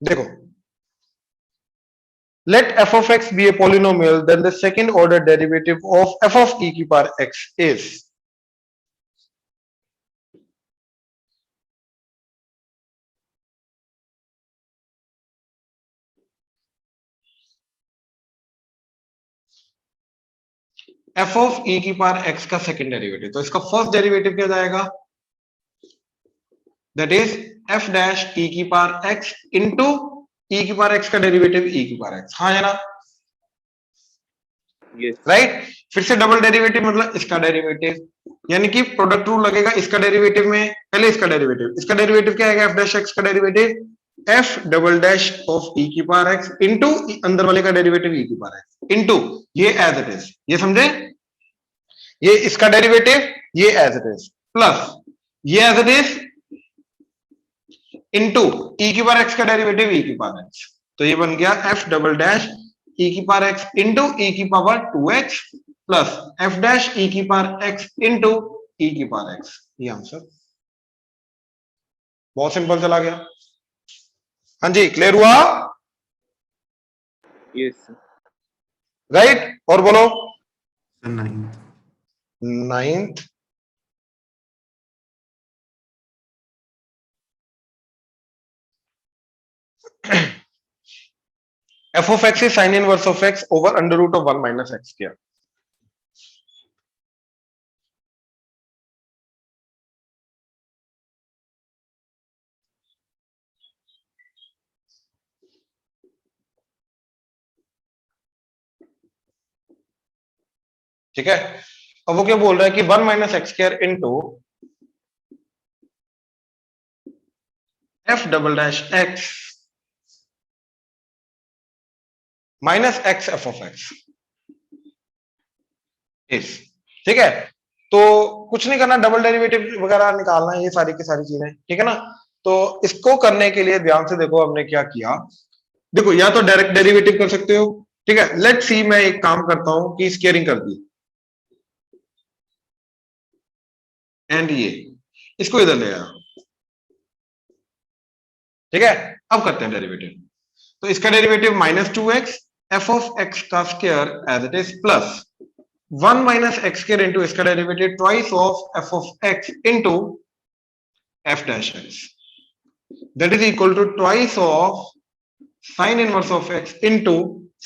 देखो, let f of x be a polynomial, then the second order derivative of f of e की power x is, f of e की पावर x का सेकंड डेरिवेटिव, तो इसका फर्स्ट डेरिवेटिव क्या जाएगा, that is f dash e की पावर x इंटू e की पावर x का डेरिवेटिव e की पावर x। हाँ है ना? यस राइट, फिर से डबल डेरिवेटिव मतलब इसका डेरिवेटिव, यानी कि प्रोडक्ट रूल लगेगा इसका डेरिवेटिव में, पहले इसका डेरिवेटिव, इसका डेरिवेटिव क्या आएगा, f डैश x का derivative f double dash of e की पावर x इंटू अंदर वाले का डेरिवेटिव e की पावर x इंटू ये एज इट इज, ये समझे, ये इसका डेरिवेटिव, ये एज इट इज, प्लस ये as it is into e की पावर x का डेरिवेटिव e की पावर x, तो ये बन गया f डबल डैश e की पावर x इंटू e की power 2x plus f dash e की पावर x इंटू e की पावर x। ये आंसर बहुत सिंपल चला गया। हाँ जी, क्लियर हुआ? यस राइट, और बोलो। Sir 9th 9th f of x is sin inverse of x over under root of 1 minus x square। ठीक है, अब वो क्या बोल रहा है कि 1 minus x square into F double dash x minus x f of x इस, ठीक है, तो कुछ नहीं करना, डबल डेरिवेटिव वगैरह निकालना है, ये सारी की सारी चीजें, ठीक है ना। तो इसको करने के लिए ध्यान से देखो हमने क्या किया, देखो या तो डायरेक्ट डेरिवेटिव कर सकते हो, ठीक है, लेट सी मैं एक काम करता हूं कि स्केयरिंग कर दी एंड ये इसको इधर ले आया, ठीक है, अब करते हैं डेरिवेटिव, तो इसका derivative minus 2x f of x का square as it is plus 1 minus x square into इसका derivative twice of f of x into f dash x, that is equal to twice of sine inverse of x into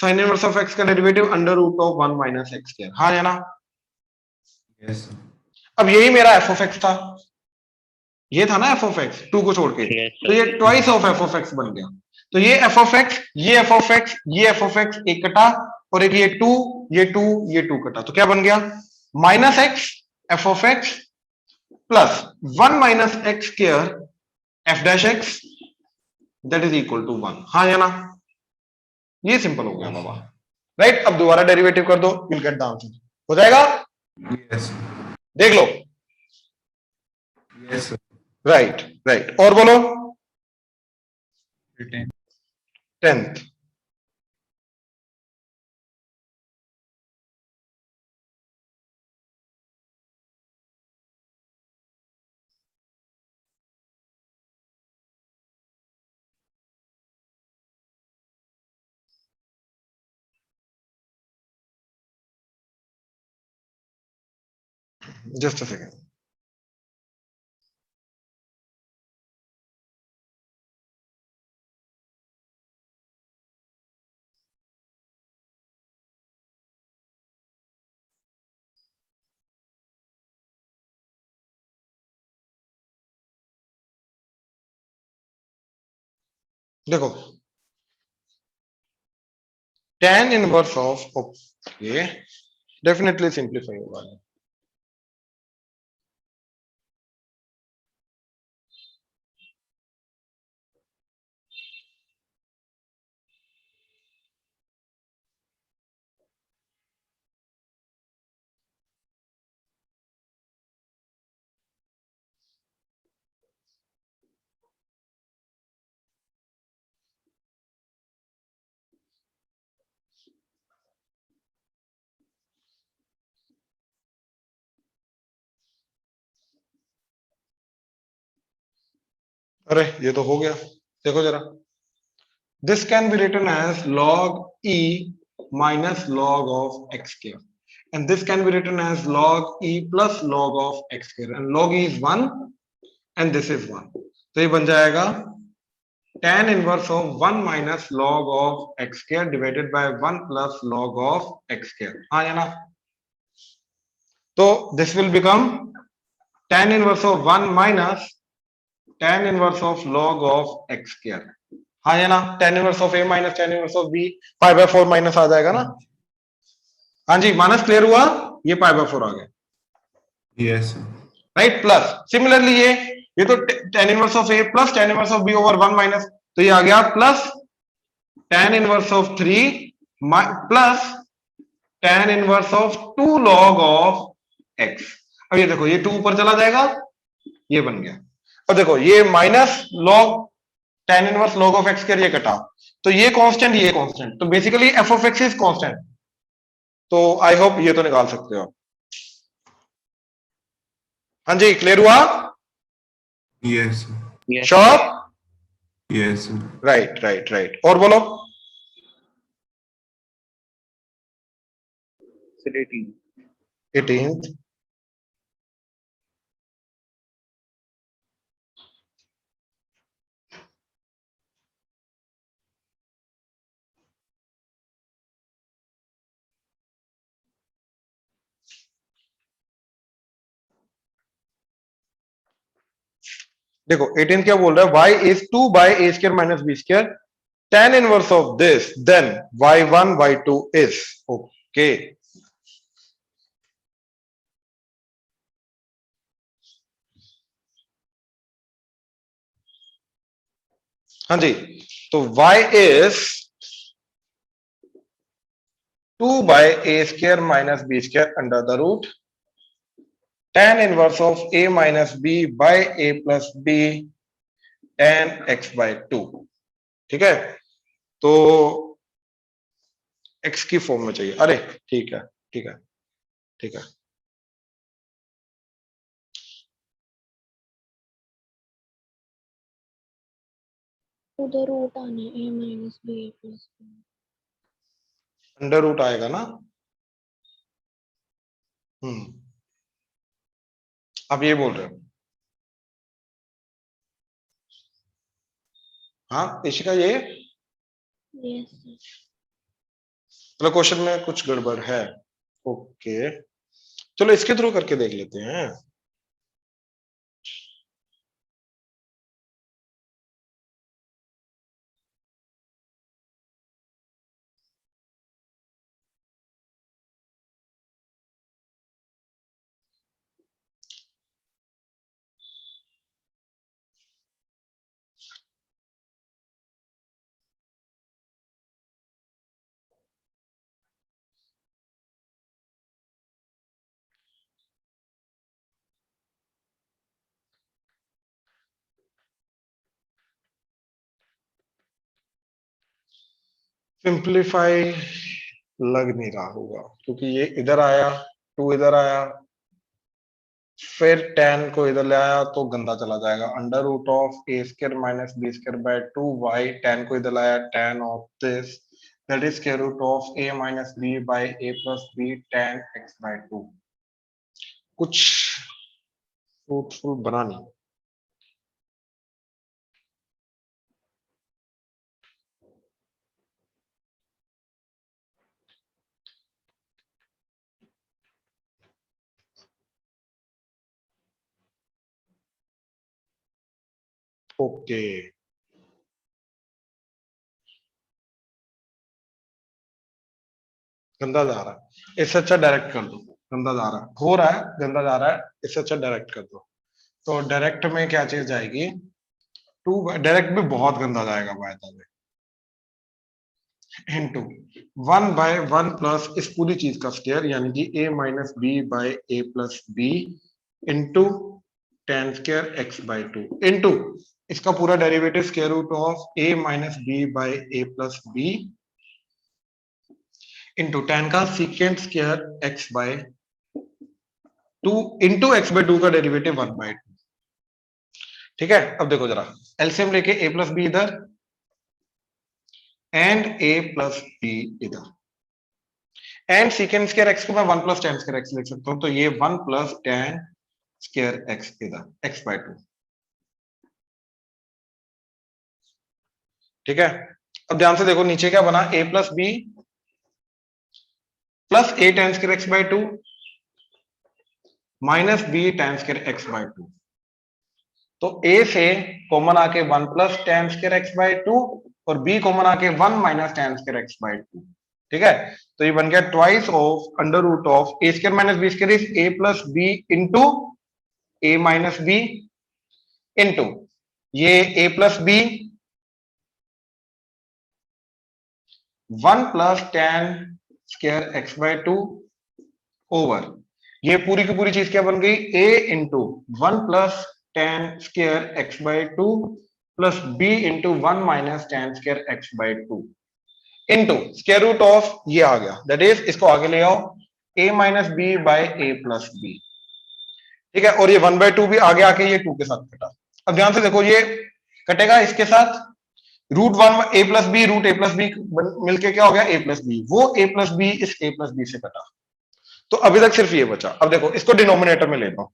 sine inverse of x का derivative under root of 1 minus x square. हाँ है ना? यस अब यही मेरा एफ ऑफ एक्स था, ये था ना एफ ऑफ एक्स 2 को छोड़ के, Yes, तो ये sir. Twice of f of x बन गया। तो ये एफ ऑफ एक्स, ये एफ ऑफ एक्स, ये एफ ऑफ एक्स एक कटा, और एक ये 2, ये 2, ये 2 कटा, तो क्या बन गया? Minus x f of x plus 1 minus x square f dash x that is equal to 1। हाँ या ना? ये सिंपल हो गया बाबा, राइट। अब दोबारा डेरिवेटिव कर दो, विल गेट द आंसर। हो जाएगा? यस देख लो। यस राइट राइट, और बोलो। Sir. 10th। Just a second. देखो tan inverse of, okay, definitely simplify होगा। अरे ये तो हो गया, देखो जरा। This can be written as log e minus log of x square, and this can be written as log e plus log of x square, and log e is 1 and this is 1, तो ये बन जाएगा tan inverse of 1 minus log of x square divided by 1 plus log of x square। हाँ या ना? तो this will become tan inverse of 1 minus tan inverse of log of x square। हाँ या ना? tan inverse of a minus tan inverse of b, pi by 4 minus आ जाएगा ना? हाँ जी, माइनस क्लियर हुआ? ये पाई बाय 4 आ गया, यस राइट। प्लस सिमिलरली ये तो tan inverse of a plus tan inverse of b over 1 minus, तो ये आ गया plus tan inverse of 3 plus tan inverse of 2 log of x। अब ये देखो, ये 2 ऊपर चला जाएगा, ये बन गया। और देखो ये minus log tan inverse log of x कर, ये कटा, तो ये कांस्टेंट, ये कांस्टेंट, तो basically f of x is constant. तो आई होप ये तो निकाल सकते हो। हाँ जी, क्लियर हुआ? Yes Yes, sure? Yes right right right, और बोलो। सर 18। 18th। देखो 18 क्या बोल रहा है? y is 2 by a square minus b square tan inverse of this, then y1 y2 is, okay। हाँ जी, तो y is 2 by a square minus b square under the root tan inverse of a minus b by a plus b tan x by 2। ठीक है, तो x की फॉर्म में चाहिए। अरे ठीक है ठीक है ठीक है, उधर रूट आना है a minus b a plus b। Under root आएगा ना? आप ये बोल रहे हो? हाँ इशिका, ये Yes, sir. मतलब क्वेश्चन में कुछ गड़बड़ है। ओके, चलो इसके थ्रू करके देख लेते हैं। सिंप्लीफाई लग नहीं रहा होगा क्योंकि ये इधर आया, 2 इधर आया, फिर tan को इधर ले आया तो गंदा चला जाएगा। Under root of a square minus b square by 2y, tan को इधर लाया, tan of this that is square root of a minus b by a plus b tan x by 2। कुछ फ्रूटफुल बना नहीं। ओके गंदा जा रहा है, इससे अच्छा डायरेक्ट कर दो। गंदा जा रहा है, हो रहा है, गंदा जा रहा है, इससे अच्छा डायरेक्ट कर दो। तो डायरेक्ट में क्या चीज जाएगी, 2 डायरेक्ट में बहुत गंदा जाएगा by the way, into 1 by 1 plus इस पूरी चीज का स्क्वायर यानी कि a minus b by a plus b into tan square x by 2 into इसका पूरा derivative square root of a minus b by a plus b into tan का secant square x by 2 into x by 2 का डेरिवेटिव 1 बाय 2। ठीक है, अब देखो जरा एलसीएम लेके a प्लस बी इधर एंड a प्लस बी इधर एंड सीकेंट स्क्वायर एक्स को मैं 1 प्लस tan स्क्वायर एक्स लिख सकता हूं, तो ये 1 प्लस tan स्क्वायर एक्स इधर x बाय 2। ठीक है, अब ध्यान से देखो नीचे क्या बना, a plus b plus a tan square x by 2 minus b tan square x by 2। तो a से कॉमन आके 1 plus tan square x by 2 और b कॉमन आके 1 minus tan square x by 2। ठीक है, तो ये बन गया twice of under root of a square minus b square is a plus b into a minus b into ये a plus b 1 plus tan square x by 2 over ये पूरी की पूरी चीज क्या बन गई, a into 1 plus tan square x by 2 plus b into 1 minus tan square x by 2 into square root of ये आ गया, दैट इज इसको आगे ले आओ a minus b by a plus b. ठीक है, और ये 1 बाय 2 भी आगे आके ये 2 के साथ कटा। अब ध्यान से देखो ये कटेगा इसके साथ, रूट 1 ए प्लस बी रूट ए प्लस बी मिलके क्या हो गया a प्लस बी, वो a प्लस बी इस a प्लस बी से कटा। तो अभी तक सिर्फ ये बचा। अब देखो इसको डिनोमिनेटर में लेता हूं,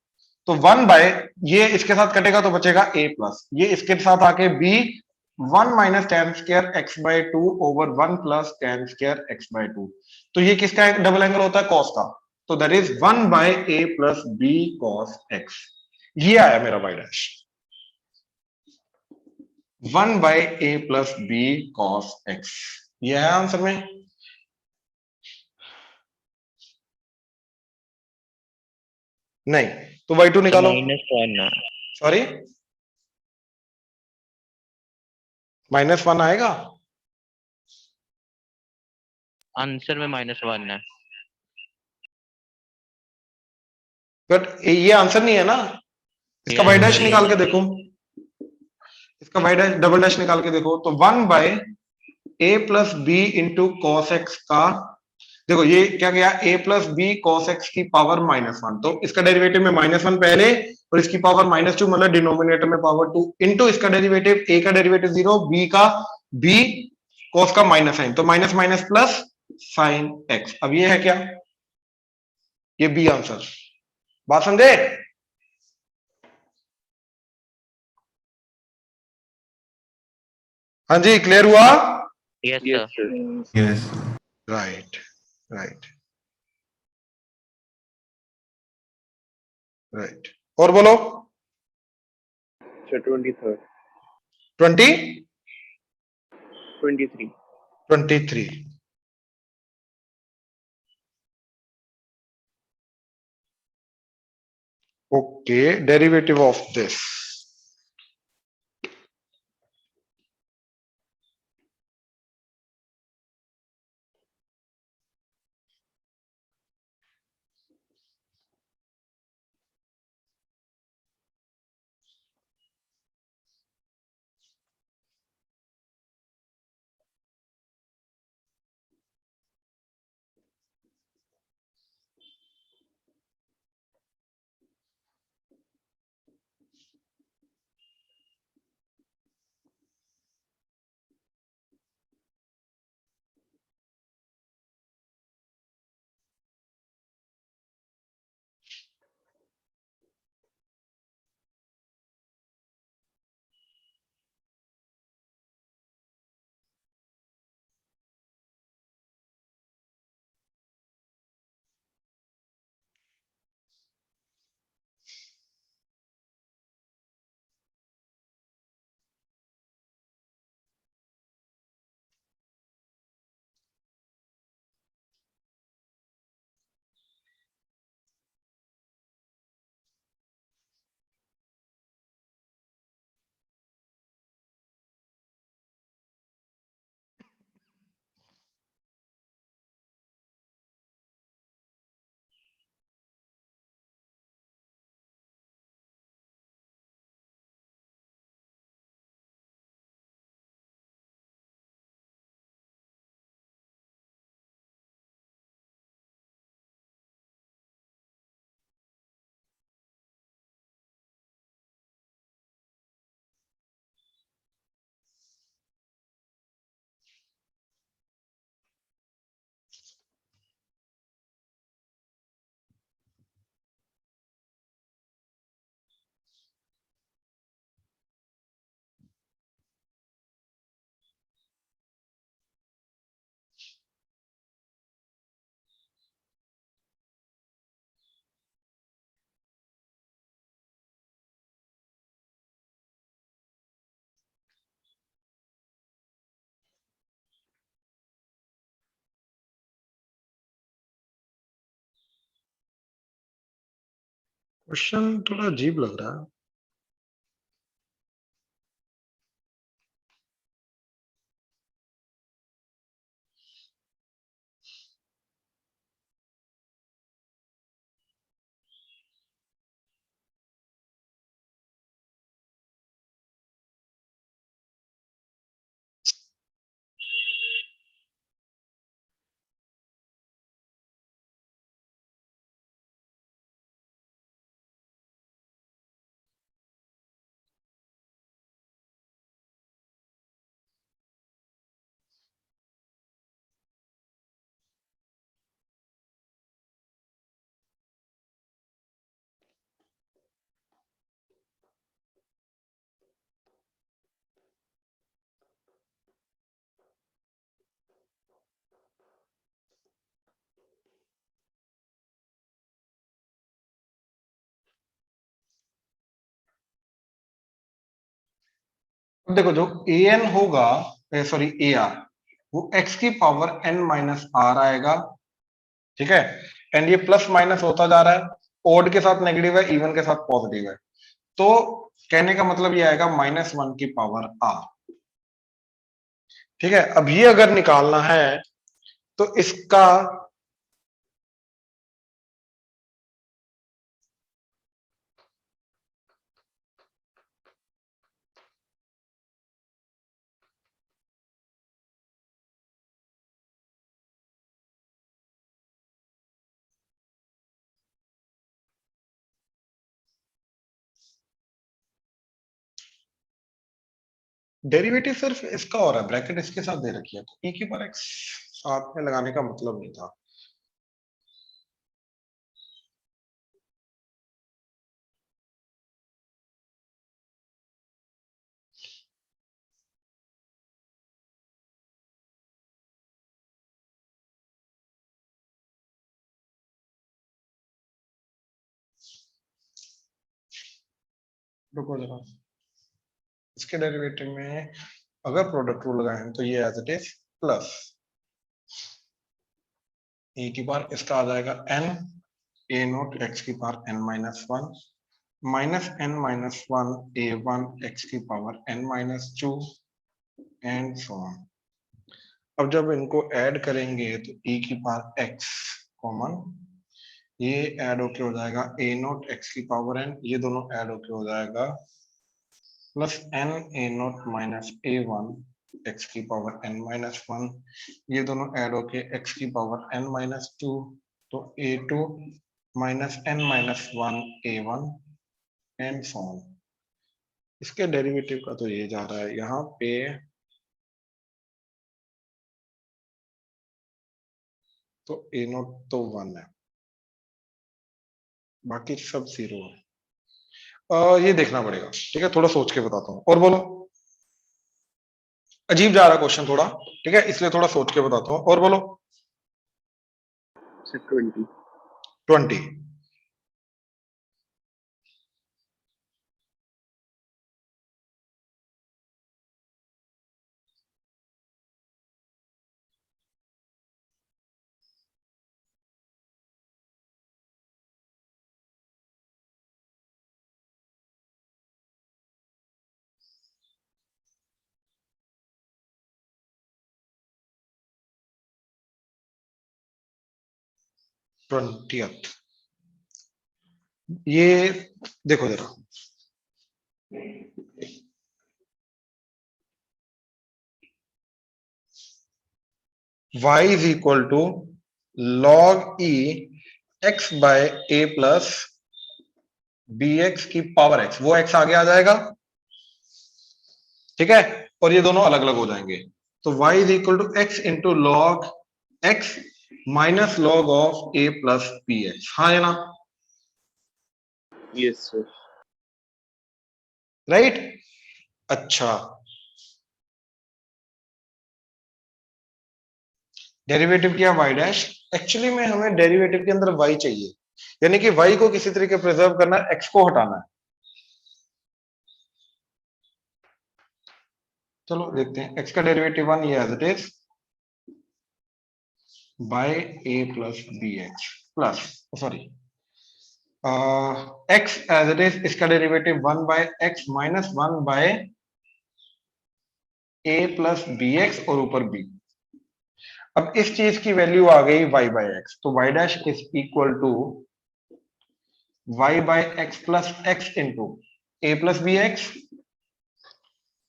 तो 1 बाय ये इसके साथ कटेगा तो बचेगा a प्लस, ये इसके साथ आके b 1 minus tan square x by 2 over 1 plus tan square x by 2। तो ये किसका डबल एंगल होता है, cos का, तो that is 1 by a plus b cos x। ये आया मेरा y dash 1 by a plus b cos x, ये है आंसर में। नहीं तो y2 निकालो, -1 सॉरी -1 आएगा, आंसर में -1 है। बट ये आंसर नहीं है ना। इसका y डैश निकाल के देखो, इसका y डैश डबल डैश निकाल के देखो, तो 1 by a plus b into cos x का, देखो ये क्या गया a plus b cos x की पावर -1, तो इसका डेरिवेटिव में -1 पहले और इसकी पावर -2 मतलब डिनोमिनेटर में पावर 2 इंटू इसका डेरिवेटिव a का डेरिवेटिव 0 b का b कॉस का माइनस साइन, तो minus minus plus sine x. अब ये है क्या, ये बी आंसर। बात समझे? हाँ जी, क्लियर हुआ? Yes Yes, sir. sir. Yes right right right, और बोलो। Sir, 23rd. 20 23. 23 okay, derivative of this, question थोड़ा अजीब लग रहा है। अब देखो जो ए एन होगा, सॉरी ए आर, वो एक्स की पावर एन माइनस आर आएगा, ठीक है। एंड ये प्लस माइनस होता जा रहा है, ओड के साथ नेगेटिव है, इवन के साथ पॉजिटिव है, तो कहने का मतलब ये आएगा -1 की पावर आर, ठीक है। अब ये अगर निकालना है तो इसका डेरिवेटिव सिर्फ इसका हो रहा है, ब्रैकेट इसके साथ दे रखी है, तो e की पावर x साथ में लगाने का मतलब नहीं था। रुको जरा, इसके डेरिवेटिव में अगर प्रोडक्ट रूल लगाएं तो ये as it is plus e की पावर इसका आ जाएगा n a नोट x की power n minus one minus n minus one a one x की power n minus two and so on. अब जब इनको ऐड करेंगे तो e की पावर x कॉमन, ये ऐड होके हो जाएगा a नोट x की पावर n, ये दोनों ऐड होके हो जाएगा plus n a note minus a one x की पावर n माइनस वन, ये दोनों ऐड होके x की पावर n माइनस टू, तो a two minus n minus one a one and so on. इसके डेरिवेटिव का तो ये जा रहा है यहाँ पे, तो a नोट तो 1 है, बाकी सब 0 है। ये देखना पड़ेगा, ठीक है, थोड़ा सोच के बताता हूँ। और बोलो, अजीब जा रहा क्वेश्चन थोड़ा, ठीक है, इसलिए थोड़ा सोच के बताता हूँ। और बोलो। सर 20 20 20th, ये देखो जरा, y is equal to log e x by a plus b x की पावर x, वो x आगे आ जाएगा, ठीक है, और ये दोनों अलग अलग हो जाएंगे, तो y is equal to x into log x minus log of a plus b x, हाँ है ना, यस सर राइट। अच्छा, डेरिवेटिव किया y डैश, एक्चुअली में हमें डेरिवेटिव के अंदर y चाहिए, यानी कि y को किसी तरीके प्रिजर्व करना है, x को हटाना है। चलो देखते हैं, x का डेरिवेटिव 1, ये as it is by a plus b x plus, sorry x as it is, इसका derivative 1/x minus 1/a+ bx और ऊपर b। अब इस चीज की वैल्यू आ गई y/x, तो y dash is equal to y/x plus x into a+bx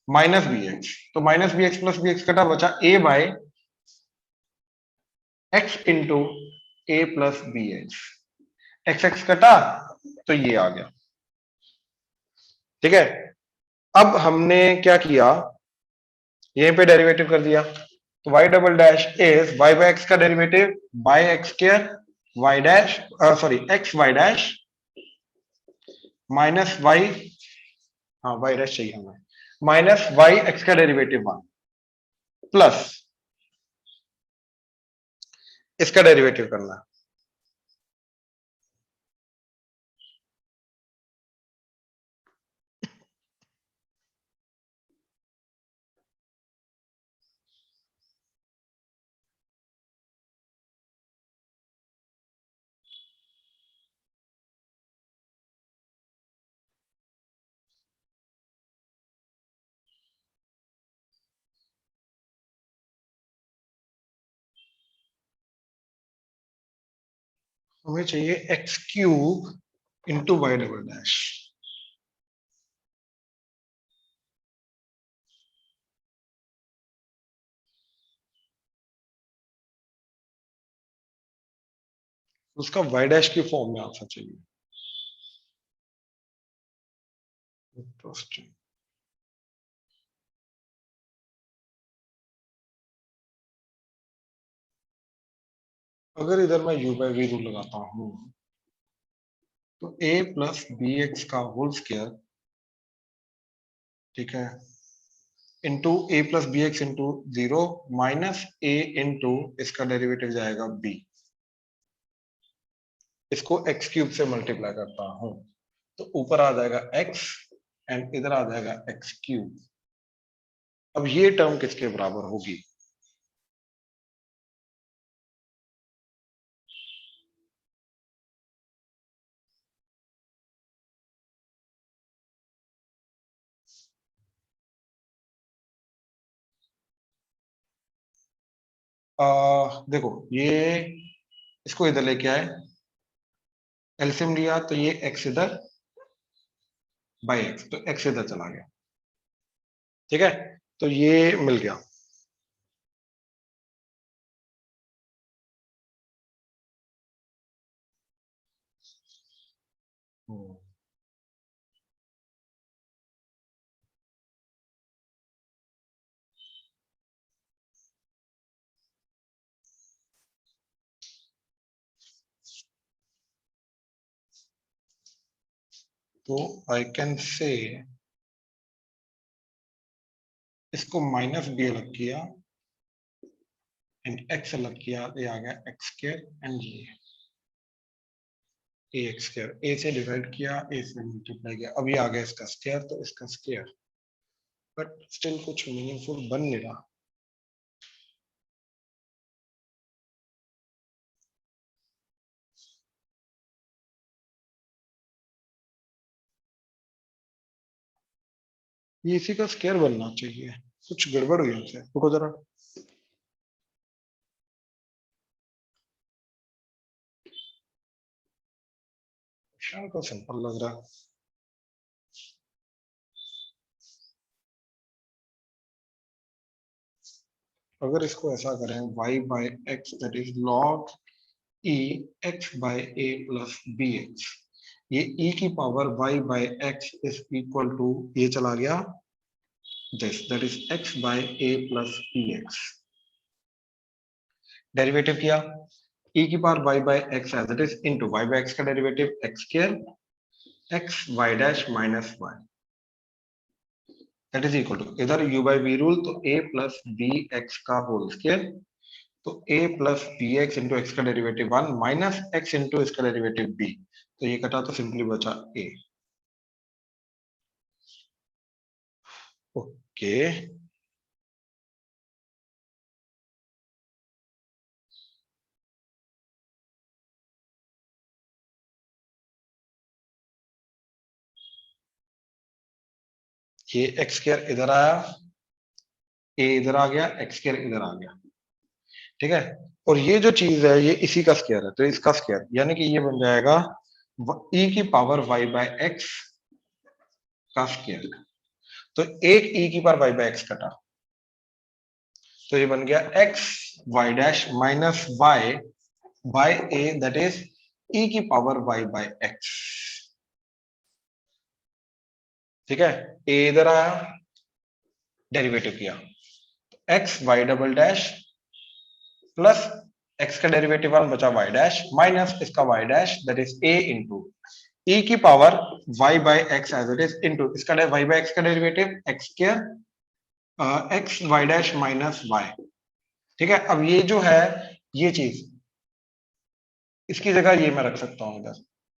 minus bx। तो माइनस bx प्लस bx कटा, बचा a/x इंटू a+bx। x कटा तो ये आ गया। ठीक है, अब हमने क्या किया, यहीं पे डेरिवेटिव कर दिया। तो y double dash is y/x का derivative by x square y dash, sorry x y dash minus y, हाँ y डैश चाहिए हमें, माइनस y x का डेरिवेटिव 1 प्लस इसका डेरिवेटिव करना है। हमें चाहिए x cube into y double dash. उसका वाई डैश की फॉर्म में आंसर चाहिए। इंटरेस्टिंग। अगर इधर मैं u बाई वी रूल लगाता हूं तो a प्लस बी एक्स का होल स्क्वायर, ठीक है, into a plus b x into 0 minus a into इसका डेरिवेटिव जाएगा b। इसको x क्यूब से मल्टीप्लाई करता हूं तो ऊपर आ जाएगा x एंड इधर आ जाएगा x क्यूब। अब ये टर्म किसके बराबर होगी? देखो ये, इसको इधर लेके आए, एलसीएम लिया तो ये x इधर बाई एक्स, तो x इधर चला गया। ठीक है, तो ये मिल गया। तो आई कैन से, इसको माइनस बी अलग किया एंड एक्स अलग किया, ये आ गया एक्स स्क्वायर एंड ये ए एक्स स्क्वायर। ए से डिवाइड किया, ए से मल्टीप्लाई किया, अब ये आ गया इसका स्क्वायर, तो इसका स्क्वायर, बट स्टिल कुछ मीनिंगफुल बन नहीं रहा। ये इसी का स्क्वायर बनना चाहिए, कुछ गड़बड़ हुई हमसे, रुको जरा। क्वेश्चन तो सिंपल लग रहा है। अगर इसको ऐसा करें y by x that is log e x by a plus b x, ये e की power y by x is equal to, ये चला गया this, that is x by a plus b x. Derivative किया, e की power y by x as it is into y by x का derivative x square x y dash minus y, that is equal to, इधर u बाई v रूल, तो a प्लस बी एक्स का होल स्क्वायर, तो a plus b x into x का डेरिवेटिव 1 माइनस x इंटू इसका डेरिवेटिव b, तो ये कटा तो सिंपली बचा a। ओके ये एक्स स्क्वायर इधर आया, ए इधर आ गया, एक्स स्क्वायर इधर आ गया, ठीक है। और ये जो चीज है ये इसी का स्क्वायर है, तो इसका स्क्वायर यानी कि ये बन जाएगा e की पावर y बाय एक्स का स्क्वायर। तो एक e की पावर y बाय एक्स कटा, तो ये बन गया x y dash minus y by a, that is e की पावर y बाय एक्स, ठीक है। a इधर आया, डेरिवेटिव किया, x y double dash plus x का डेरिवेटिव 1 बचा y डैश माइनस इसका y dash that is a into e की power y by x as it is into इसका y बाय एक्स का derivative x square x y dash minus y, ठीक है। अब ये जो है ये चीज, इसकी जगह ये मैं रख सकता हूं इधर,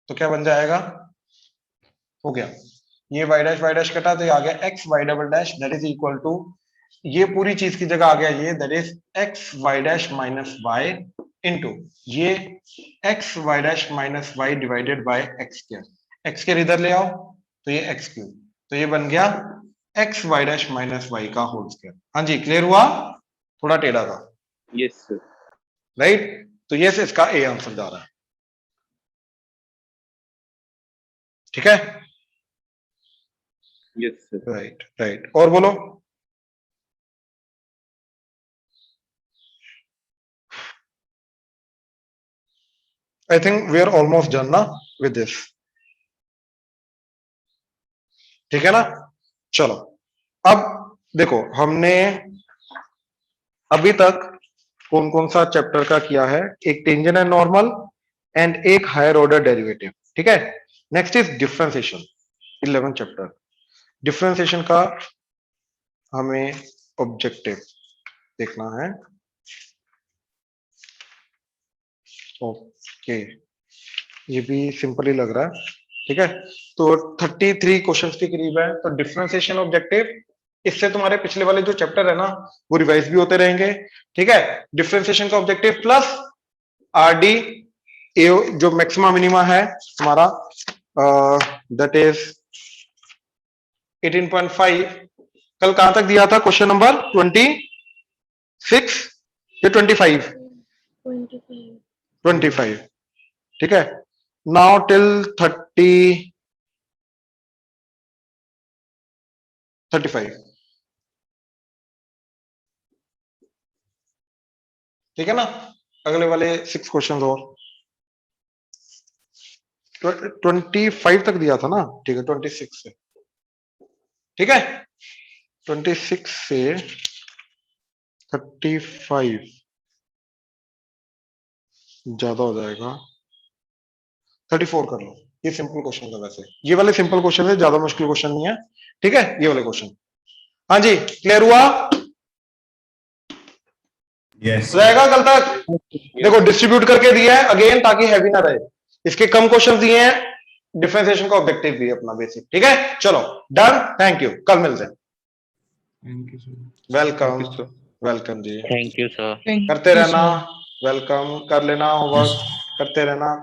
तो क्या बन जाएगा, हो गया ये y डैश कटा, तो ये आ गया x y double dash that is equal to, ये पूरी चीज की जगह आ गया ये that is x y dash minus y into ये x y dash minus y divided by x square इधर ले आओ तो ये x क्यूब, तो ये बन गया x y dash minus y का होल स्क्वायर। हाँ जी, क्लियर हुआ, थोड़ा टेढ़ा था, यस सर। राइट। तो ये से इसका ए आंसर जा रहा है, ठीक है, यस सर। Right right. और बोलो, I think we are almost done ना विद दिस, ठीक है ना। चलो अब देखो हमने अभी तक कौन कौन सा चैप्टर का किया है, एक टेंजेंट एंड नॉर्मल एंड एक हायर ऑर्डर डेरिवेटिव, ठीक है। Next is differentiation, 11 chapter. Differentiation का हमें ऑब्जेक्टिव देखना है, ओके, ये भी सिंपल ही लग रहा है, ठीक है। तो 33 क्वेश्चंस के करीब है, तो डिफरेंशिएशन ऑब्जेक्टिव, इससे तुम्हारे पिछले वाले जो चैप्टर है ना वो रिवाइज भी होते रहेंगे, ठीक है। डिफरेंशिएशन का ऑब्जेक्टिव प्लस आरडी जो मैक्सिमा मिनिमा है हमारा, दैट इज 18.5। कल कहां तक दिया था क्वेश्चन नंबर 26 या 25? 25, ठीक है। नाउ टिल 35, ठीक है ना। अगले वाले 6 क्वेश्चन और 25 तक दिया था ना, ठीक है। 26 से, ठीक है, 26 से 35 ज्यादा हो जाएगा, 34 कर लो, ये सिंपल क्वेश्चन था वैसे, ये वाले सिंपल क्वेश्चन है, ज्यादा मुश्किल क्वेश्चन नहीं है, ठीक है, ये वाले क्वेश्चन। हाँ जी, क्लियर हुआ, यस रहेगा कल तक। देखो डिस्ट्रीब्यूट करके दिया है अगेन ताकि हैवी ना रहे, इसके कम क्वेश्चन दिए हैं, डिफरेंशिएशन का ऑब्जेक्टिव भी है अपना बेसिक, ठीक है। चलो डन, थैंक यू, कल मिलते हैं। Thank you sir. Welcome, welcome जी, थैंक यू सर। करते रहना, वेलकम, कर लेना होमवर्क, करते रहना।